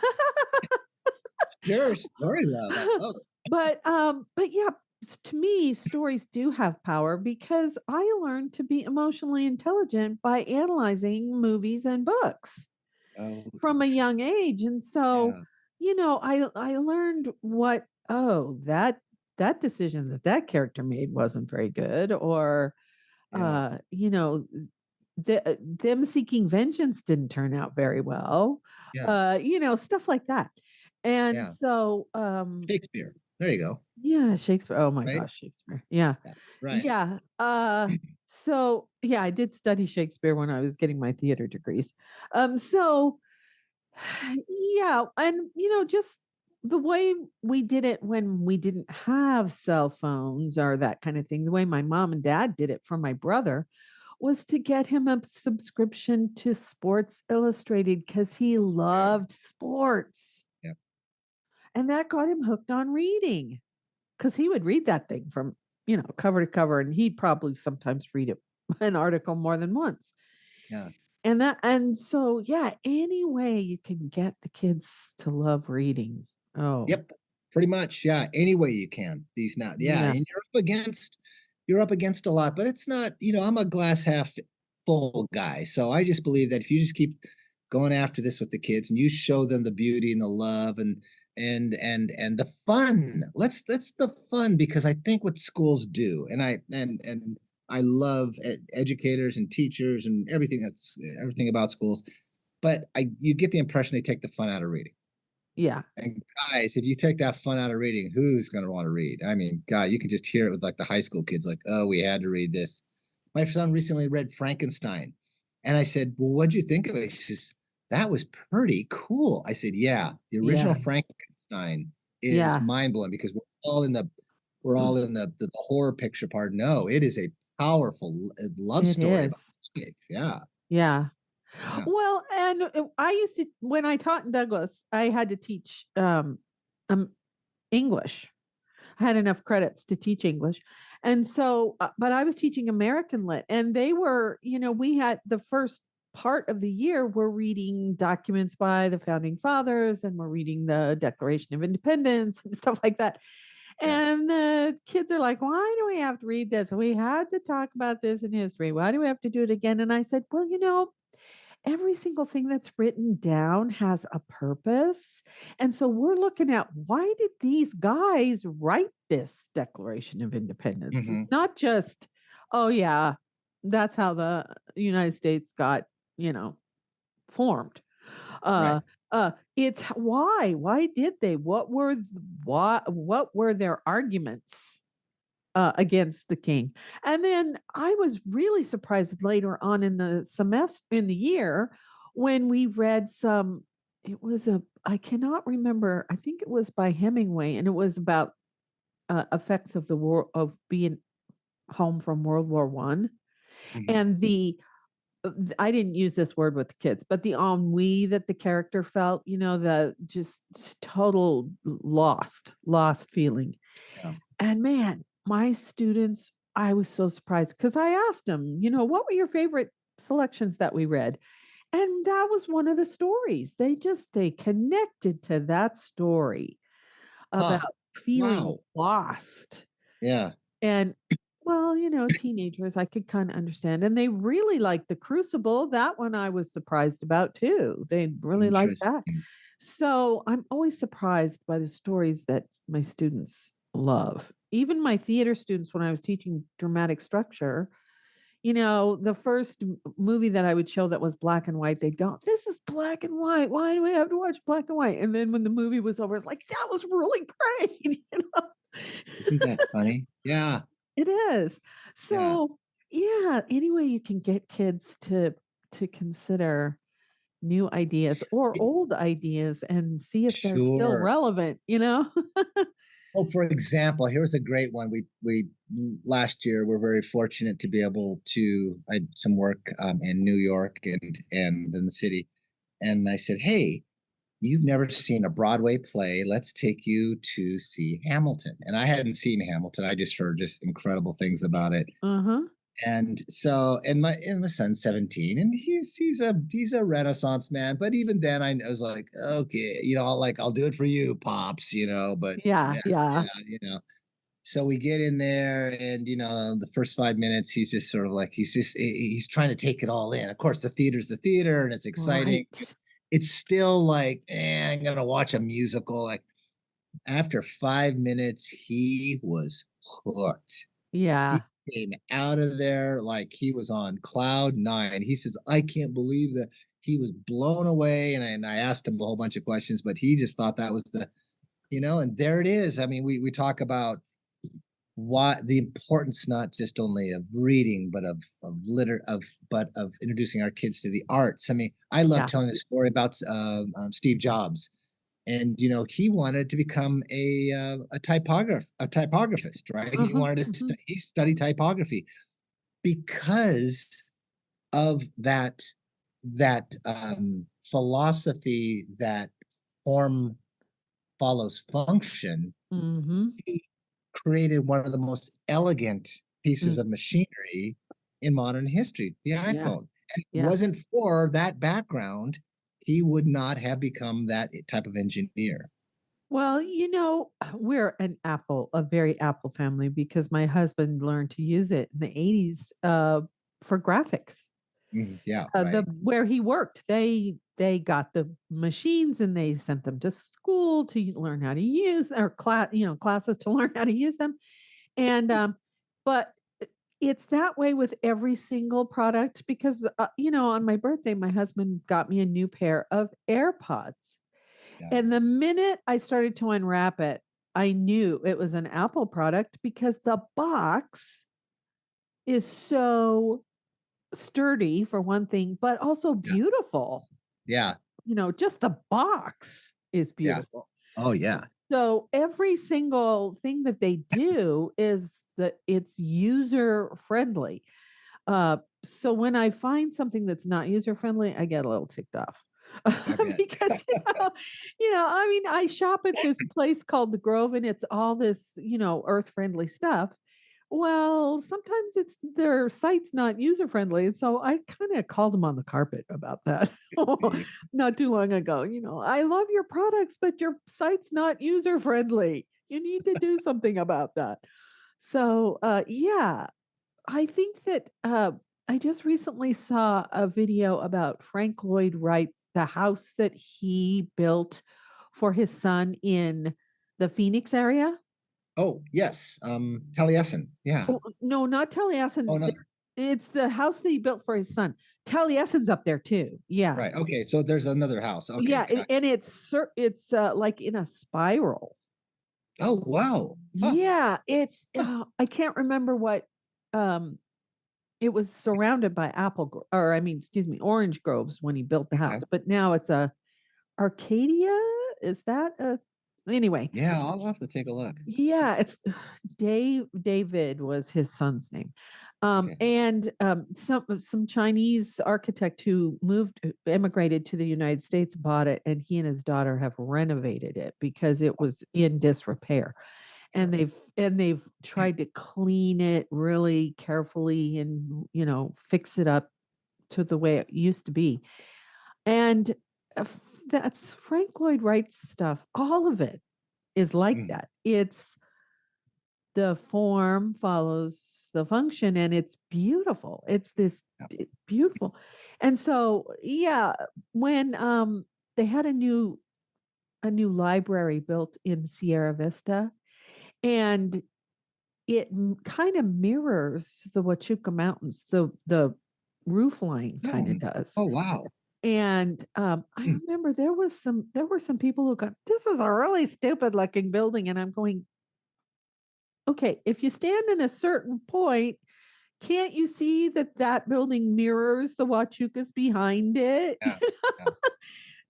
S2: Sure. Story love. I love it.
S1: But yeah, to me, stories do have power because I learned to be emotionally intelligent by analyzing movies and books
S2: Oh,
S1: from a young age. And so,
S2: yeah.
S1: I learned what, oh, that decision that character made wasn't very good, or
S2: Yeah.
S1: them seeking vengeance didn't turn out very well,
S2: Yeah.
S1: stuff like that. And
S2: Yeah.
S1: so,
S2: Shakespeare. There you go.
S1: yeah, Shakespeare. Oh my
S2: Right.
S1: gosh, Shakespeare. Yeah.
S2: Yeah. Right.
S1: Yeah. So yeah, I did study Shakespeare when I was getting my theater degrees. So yeah, and just the way we did it when we didn't have cell phones or that kind of thing, the way my mom and dad did it for my brother was to get him a subscription to Sports Illustrated because he
S2: Yeah.
S1: loved sports.
S2: Yeah.
S1: And that got him hooked on reading because he would read that thing from, cover to cover, and he'd probably sometimes read it an article more than once.
S2: Yeah.
S1: And so yeah, any way you can get the kids to love reading. Oh,
S2: Yep. Pretty much. Yeah. Any way you can. These now. Yeah.
S1: yeah.
S2: And you're up against a lot, but it's not, I'm a glass half full guy. So I just believe that if you just keep going after this with the kids and you show them the beauty and the love and the fun. Let's the fun, because I think what schools do, and I love educators and teachers and everything about schools, but you get the impression they take the fun out of reading.
S1: Yeah.
S2: And guys, if you take that fun out of reading, who's going to want to read? I mean, God, you can just hear it with like the high school kids, like, oh, we had to read this. My son recently read Frankenstein. And I said, well, what'd you think of it? He says, that was pretty cool. I said, yeah, the original
S1: Yeah.
S2: Frankenstein is
S1: Yeah.
S2: mind blowing, because we're all in the horror picture part. No, it is a powerful love
S1: It
S2: story about
S1: is.
S2: it. Yeah.
S1: Yeah.
S2: Yeah.
S1: Well, and I used to, when I taught in Douglas, I had to teach um English. I had enough credits to teach English. And so, but I was teaching American Lit, and they were, we had the first part of the year, we're reading documents by the founding fathers, and we're reading the Declaration of Independence and stuff like that.
S2: Yeah.
S1: And the kids are like, why do we have to read this? We had to talk about this in history. Why do we have to do it again? And I said, well, every single thing that's written down has a purpose. And so we're looking at, why did these guys write this Declaration of Independence? It's
S2: Hmm.
S1: not just, oh, yeah, that's how the United States got, formed.
S2: Right.
S1: Uh, it's why? Why did they? What were their arguments against the king? And then I was really surprised later on in the semester, in the year, when we read some. It was I cannot remember. I think it was by Hemingway, and it was about effects of the war, of being home from World War I,
S2: Hmm.
S1: and I didn't use this word with the kids, but the ennui that the character felt, the just total lost feeling.
S2: Yeah.
S1: And man, my students, I was so surprised because I asked them, what were your favorite selections that we read? And that was one of the stories. They connected to that story about
S2: Huh.
S1: feeling
S2: Wow.
S1: lost.
S2: Yeah.
S1: And well, teenagers, I could kind of understand. And they really liked The Crucible. That one I was surprised about too. They really liked that.
S2: Interesting.
S1: So I'm always surprised by the stories that my students love. Even my theater students, when I was teaching dramatic structure, the first movie that I would show that was black and white, they'd go, this is black and white. Why do we have to watch black and white? And then when the movie was over, it's like, that was really great.
S2: Isn't that funny? Yeah.
S1: It is.
S2: Yeah.
S1: So, yeah, any way you can get kids to consider new ideas or old ideas and see if they're still
S2: Sure.
S1: relevant?
S2: Well, for example, here's a great one. We last year we're very fortunate to be able to. I had some work in New York and in the city, and I said, hey, you've never seen a Broadway play. Let's take you to see Hamilton. And I hadn't seen Hamilton. I just heard just incredible things about it.
S1: Uh-huh.
S2: And so, and my son's 17, and he's a Renaissance man. But even then, I was like, okay, I'll do it for you, pops, but
S1: Yeah,
S2: yeah,
S1: yeah.
S2: yeah. So we get in there, and the first 5 minutes, he's just sort of like he's trying to take it all in. Of course, the theater's the theater, and it's exciting.
S1: Right.
S2: It's still like, I'm gonna watch a musical. Like after 5 minutes, he was hooked. He
S1: Yeah.
S2: came out of there like he was on cloud nine. He says, I can't believe that he was blown away. And I asked him a whole bunch of questions, but he just thought that was and there it is. I mean, we talk about what the importance not just only of reading, but of introducing our kids to the arts. I mean, I love
S1: Yeah.
S2: telling the story about Steve Jobs, and he wanted to become a typographist, right? He
S1: Uh-huh.
S2: wanted to
S1: Mhm.
S2: he studied typography because of that philosophy that form follows function.
S1: Mhm.
S2: He created one of the most elegant pieces
S1: Mm.
S2: of machinery in modern history, the
S1: Yeah.
S2: iPhone. And it
S1: Yeah.
S2: wasn't for that background, he would not have become that type of engineer.
S1: Well, we're a very Apple family because my husband learned to use it in the 80s for graphics.
S2: Yeah,
S1: The
S2: right.
S1: where he worked, they got the machines and they sent them to school to learn how to use or classes to learn how to use them. And but it's that way with every single product because on my birthday my husband got me a new pair of AirPods.
S2: Yeah,
S1: And the minute I started to unwrap it, I knew it was an Apple product because the box is so sturdy for one thing, but also
S2: yeah,
S1: beautiful.
S2: yeah,
S1: Just the box is
S2: yeah.
S1: beautiful.
S2: Oh, yeah.
S1: So every single thing that they do is that it's user friendly. So when I find something that's not user friendly, I get a little ticked off.
S2: I bet.
S1: Because I mean, I shop at this place called the Grove, and it's all this earth friendly stuff. Well, sometimes it's their site's not user friendly, and so I kind of called them on the carpet about that not too long ago. I love your products, but your site's not user friendly. You need to do something about that. So, yeah, I think that I just recently saw a video about Frank Lloyd Wright, the house that he built for his son in the Phoenix area.
S2: Oh, yes. Taliesin. Yeah.
S1: Oh, no, not
S2: Oh,
S1: Taliesin.
S2: no.
S1: It's the house that he built for his son. Taliesin's up there too. Yeah.
S2: Right. Okay. So there's another house. Okay.
S1: Yeah, and it's like in a spiral.
S2: Oh, wow. Huh.
S1: Yeah, it's
S2: Huh.
S1: I can't remember what um it was surrounded by or I mean, excuse me, orange groves when he built the
S2: Okay.
S1: house, but now it's a Arcadia. Is that a anyway?
S2: Yeah, I'll have to take a look.
S1: Yeah, it's David was his son's name.
S2: Okay.
S1: And some Chinese architect who emigrated to the United States bought it, and he and his daughter have renovated it because it was in disrepair. And
S2: Sure.
S1: they've tried to clean it really carefully and fix it up to the way it used to be. And that's Frank Lloyd Wright's stuff. All of it is like
S2: Mm,
S1: that. It's the form follows the function and it's beautiful. It's this
S2: yeah.
S1: beautiful. And so, yeah, when they had a new library built in Sierra Vista, and it kind of mirrors the Huachuca Mountains. The roof line
S2: Oh,
S1: kind of does.
S2: oh, wow.
S1: And I
S2: Mm,
S1: remember there were some people who got, this is a really stupid looking building, and I'm going, okay, if you stand in a certain point, can't you see that that building mirrors the Huachucas behind it?
S2: yeah. Yeah.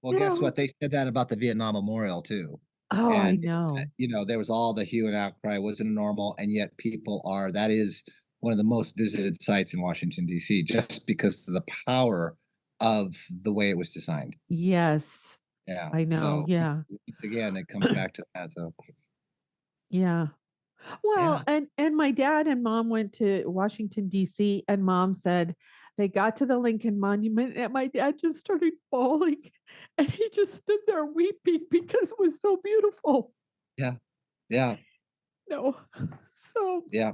S2: Well, guess
S1: No.
S2: what? They said that about the Vietnam Memorial too.
S1: Oh, I
S2: And
S1: know.
S2: there was all the hue and outcry, wasn't normal, and yet that is one of the most visited sites in Washington, D.C., just because of the power of the way it was designed.
S1: Yes.
S2: Yeah.
S1: I know.
S2: So
S1: Yeah.
S2: again, it comes back to that. So
S1: Yeah. Well,
S2: yeah.
S1: and my dad and mom went to Washington D.C. and mom said they got to the Lincoln Monument and my dad just started bawling and he just stood there weeping because it was so beautiful.
S2: Yeah. Yeah.
S1: No. So,
S2: Yeah.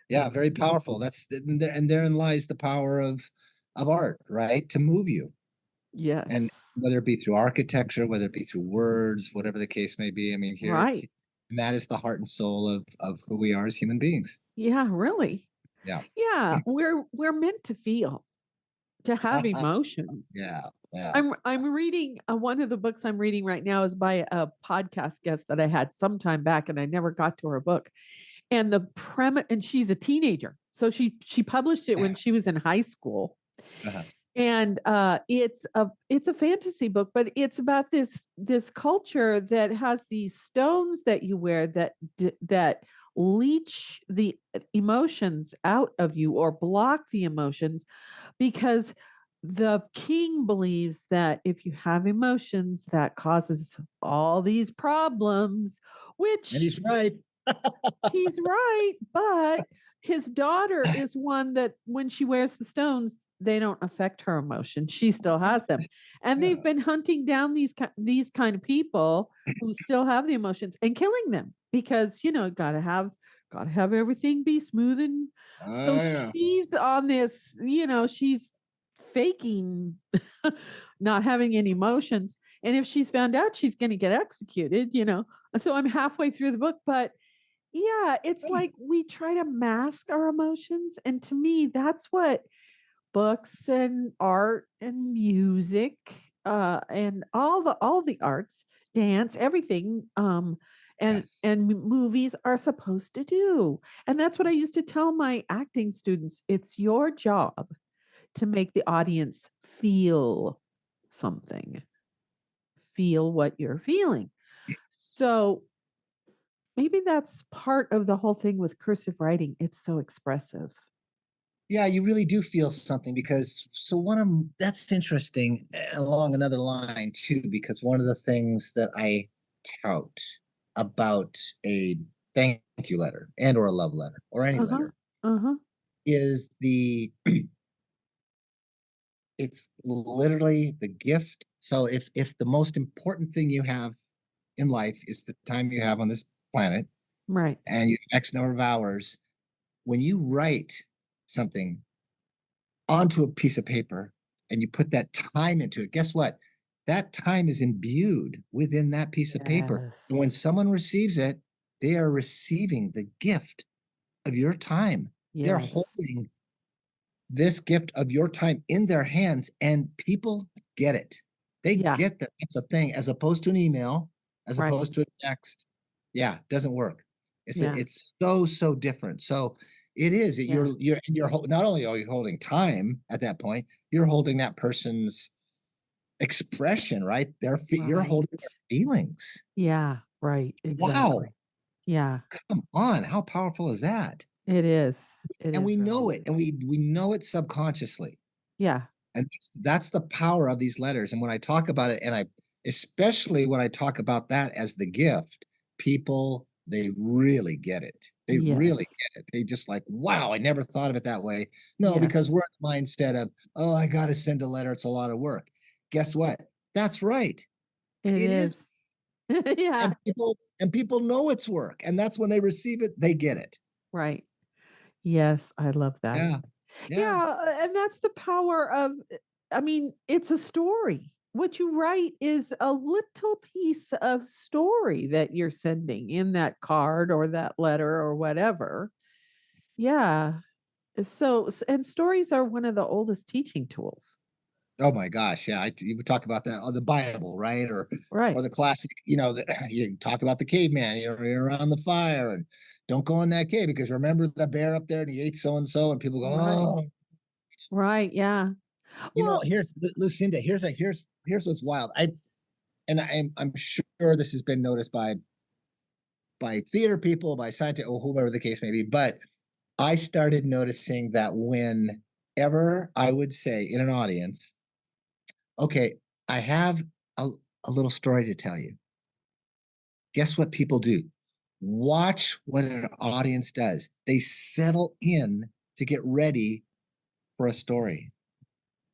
S2: Yeah. Very powerful. And therein lies the power of art, right? To move you. And
S1: yes.
S2: whether it be through architecture, whether it be through words, whatever the case may be. I mean, here
S1: Right.
S2: and that is the heart and soul of who we are as human beings.
S1: Yeah, really.
S2: Yeah.
S1: Yeah, we're meant to feel, to have emotions.
S2: Yeah. Yeah.
S1: I'm reading one of the books I'm reading right now is by a podcast guest that I had some time back and I never got to her book. And the premise and she's a teenager. So she published it when she was in high school.
S2: Uh-huh.
S1: And it's a fantasy book, but it's about this culture that has these stones that you wear that leach the emotions out of you or block the emotions because the king believes that if you have emotions that causes all these problems,
S2: And
S1: which
S2: he's right.
S1: he's right, but his daughter is one that when she wears the stones, they don't affect her emotions. She still has them. And they've
S2: Yeah.
S1: been hunting down these kind of people who still have the emotions and killing them because, got to have everything be smooth and so
S2: Yeah.
S1: she's on this, she's faking not having any emotions. And if she's found out, she's going to get executed. So I'm halfway through the book, but yeah, it's like we try to mask our emotions. And to me, that's what books and art and music, and all the arts, dance, everything, and
S2: Yes.
S1: movies are supposed to do. And that's what I used to tell my acting students. It's your job to make the audience feel something, feel what you're feeling. So maybe that's part of the whole thing with cursive writing. It's so expressive.
S2: Yeah, you really do feel something because so one of that's interesting along another line too, because one of the things that I tout about a thank you letter and or a love letter or any
S1: Uh-huh.
S2: letter
S1: Uh-huh.
S2: is the it's literally the gift. So if the most important thing you have in life is the time you have on this planet
S1: Right.
S2: and you have X number of hours, when you write something onto a piece of paper and you put that time into it, guess what? That time is imbued within that piece of paper. And when
S1: Yes.
S2: someone receives it, they are receiving the gift of your time. They're
S1: Yes.
S2: holding this gift of your time in their hands, and people get it. They
S1: Yeah.
S2: get that that's a thing, as opposed to an email, as
S1: Right.
S2: opposed to a text. Yeah, doesn't work.
S1: Yeah.
S2: It's so different. So it is.
S1: Yeah.
S2: Not only are you holding time at that point, you're holding that person's expression, right? You're
S1: Right.
S2: holding their feelings.
S1: Yeah. Right.
S2: Wow,
S1: Exactly. Yeah.
S2: come on, how powerful is that?
S1: It is. It
S2: And
S1: is
S2: we
S1: really
S2: know it,
S1: is.
S2: and we know it subconsciously.
S1: Yeah.
S2: And that's the power of these letters. And when I talk about it, and especially when I talk about that as the gift, people, they really get it. They really
S1: Yes.
S2: get it. They just like, wow, I never thought of it that way. No, because
S1: Yes.
S2: we're in the mindset of, oh, I got to send a letter. It's a lot of work. Guess what? That's right.
S1: It
S2: It is.
S1: is. Yeah.
S2: And people know it's work. And that's when they receive it, they get it.
S1: Right. Yes. I love that.
S2: Yeah. Yeah.
S1: Yeah, and that's the power of I mean, it's a story. What you write is a little piece of story that you're sending in that card or that letter or whatever. Yeah. And stories are one of the oldest teaching tools.
S2: Oh my gosh, yeah, you would talk about that on the Bible, right? Or
S1: Right.
S2: the classic, you talk about the caveman, you're around the fire and don't go in that cave because remember the bear up there and he ate so and so, and people go,
S1: Right.
S2: oh,
S1: Right. Yeah. Well,
S2: here's Lucinda, here's what's wild. I'm sure this has been noticed by theater people, by scientists, or whoever the case may be, but I started noticing that whenever I would say in an audience, okay, I have a little story to tell you. Guess what people do? Watch what an audience does. They settle in to get ready for a story.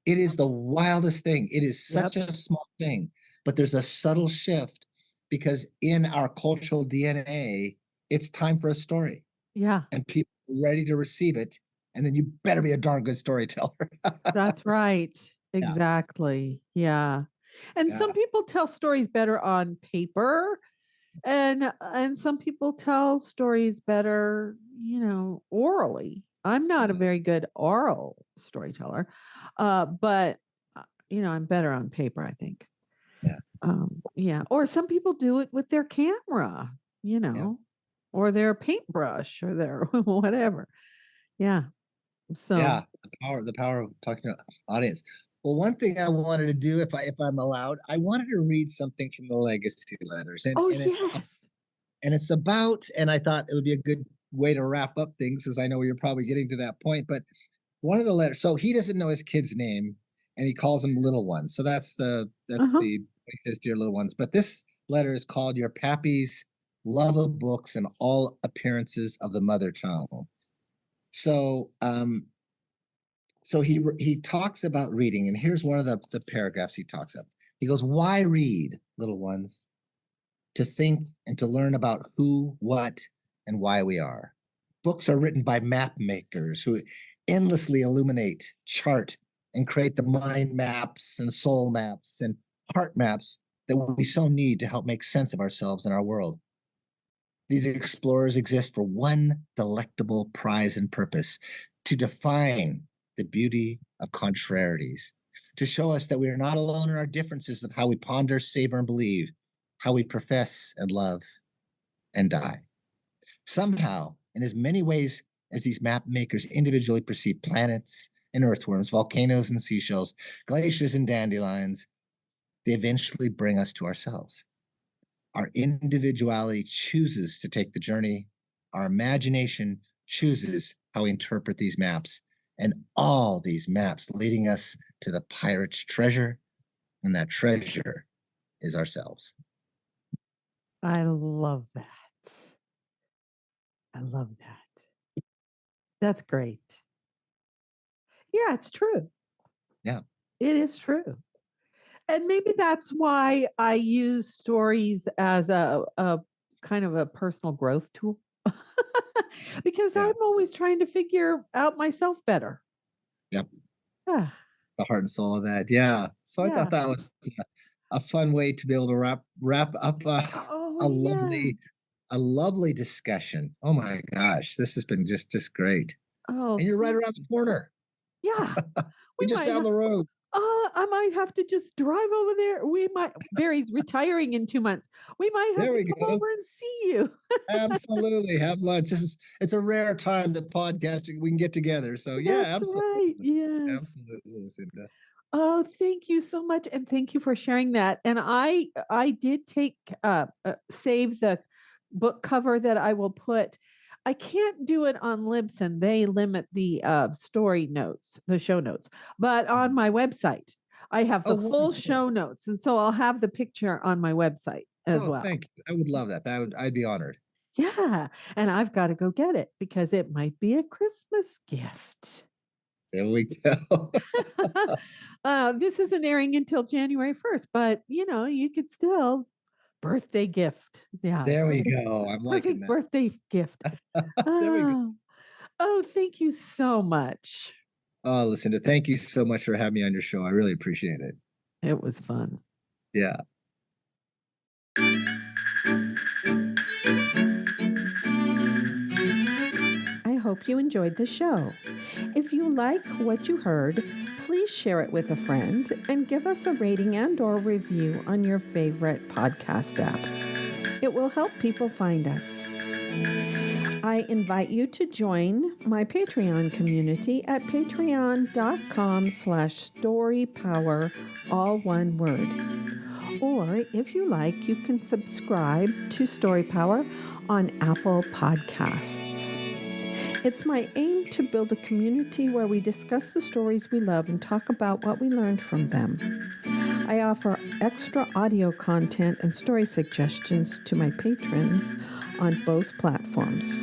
S2: It is the wildest thing. It is such
S1: Yep.
S2: a small thing, but there's a subtle shift because in our cultural DNA, it's time for a story
S1: Yeah.
S2: and people are ready to receive it. And then you better be a darn good storyteller.
S1: That's right.
S2: Yeah.
S1: Exactly. Yeah. And some
S2: Yeah.
S1: people tell stories better on paper, and some people tell stories better, orally. I'm not a
S2: Mhm.
S1: very good oral storyteller, but I'm better on paper, I think.
S2: Yeah.
S1: Yeah. Or some people do it with their camera,
S2: Yeah.
S1: or their paintbrush or their whatever. Yeah. So,
S2: Yeah. The power of talking to an audience. Well, one thing I wanted to do, if I'm allowed, I wanted to read something from the legacy letters. And
S1: oh,
S2: and it's
S1: yes.
S2: and it's about, and I thought it would be a good way to wrap up things, as I know you're probably getting to that point. But one of the letters, so he doesn't know his kid's name, and he calls them little ones. So that's
S1: Uh-huh.
S2: the his dear little ones. But this letter is called "Your Pappy's Love of Books and All Appearances of the Mother Tongue." So he talks about reading, and here's one of the paragraphs he talks about. He goes, "Why read, little ones? To think and to learn about who, what, and why we are. Books are written by map makers who endlessly illuminate, chart, and create the mind maps and soul maps and heart maps that we so need to help make sense of ourselves and our world. These explorers exist for one delectable prize and purpose: to define the beauty of contrarieties, to show us that we are not alone in our differences of how we ponder, savor, and believe, how we profess and love and die. Somehow, in as many ways as these map makers individually perceive planets and earthworms, volcanoes and seashells, glaciers and dandelions, they eventually bring us to ourselves. Our individuality chooses to take the journey. Our imagination chooses how we interpret these maps, and all these maps leading us to the pirate's treasure, and that treasure is ourselves."
S1: I love that. I love that. That's great. Yeah, it's true.
S2: Yeah.
S1: It is true. And maybe that's why I use stories as a kind of a personal growth tool. Because
S2: Yeah.
S1: I'm always trying to figure out myself better.
S2: Yep.
S1: Yeah.
S2: The heart and soul of that. Yeah. So I thought
S1: Yeah.
S2: that was a fun way to be able to wrap up
S1: Oh,
S2: a
S1: yes.
S2: lovely discussion. Oh my gosh, this has been just great.
S1: Oh,
S2: And you're right around the corner.
S1: yeah.
S2: You're
S1: We
S2: just
S1: might
S2: down the road.
S1: I might have to just drive over there. We might Barry's retiring in 2 months. We might have
S2: There
S1: to
S2: we
S1: come
S2: go.
S1: over and see you.
S2: Absolutely. Have lunch. It's a rare time that podcasting we can get together. So yeah,
S1: That's right.
S2: absolutely.
S1: Yes.
S2: Absolutely, Lucinda.
S1: Oh, thank you so much, and thank you for sharing that. And I did save the book cover that I will put. I can't do it on Libsyn. They limit the story notes, the show notes. But on
S2: Mhm.
S1: my website, I have
S2: Oh,
S1: the full
S2: wonderful.
S1: show notes, and so I'll have the picture on my website as
S2: Oh,
S1: well.
S2: thank you. I would love that. I'd be honored.
S1: Yeah, and I've got to go get it because it might be a Christmas gift.
S2: There we go.
S1: This isn't airing until January 1st, but you could still birthday gift. Yeah,
S2: There we go. I'm liking
S1: perfect
S2: that.
S1: birthday gift.
S2: There we go.
S1: Oh, oh, thank you so much.
S2: Oh, Lucinda, thank you so much for having me on your show. I really appreciate it.
S1: It was fun.
S2: Yeah.
S1: I hope you enjoyed the show. If you like what you heard, please share it with a friend and give us a rating and/or review on your favorite podcast app. It will help people find us. I invite you to join my Patreon community at patreon.com/storypower, all one word. Or if you like, you can subscribe to Story Power on Apple Podcasts. It's my aim to build a community where we discuss the stories we love and talk about what we learned from them. I offer extra audio content and story suggestions to my patrons on both platforms.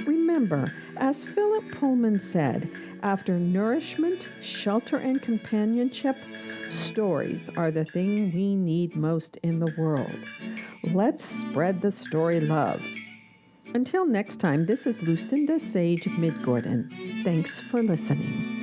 S1: Remember, as Philip Pullman said, after nourishment, shelter, and companionship, stories are the thing we need most in the world. Let's spread the story love. Until next time, this is Lucinda Sage-Midgorden. Thanks for listening.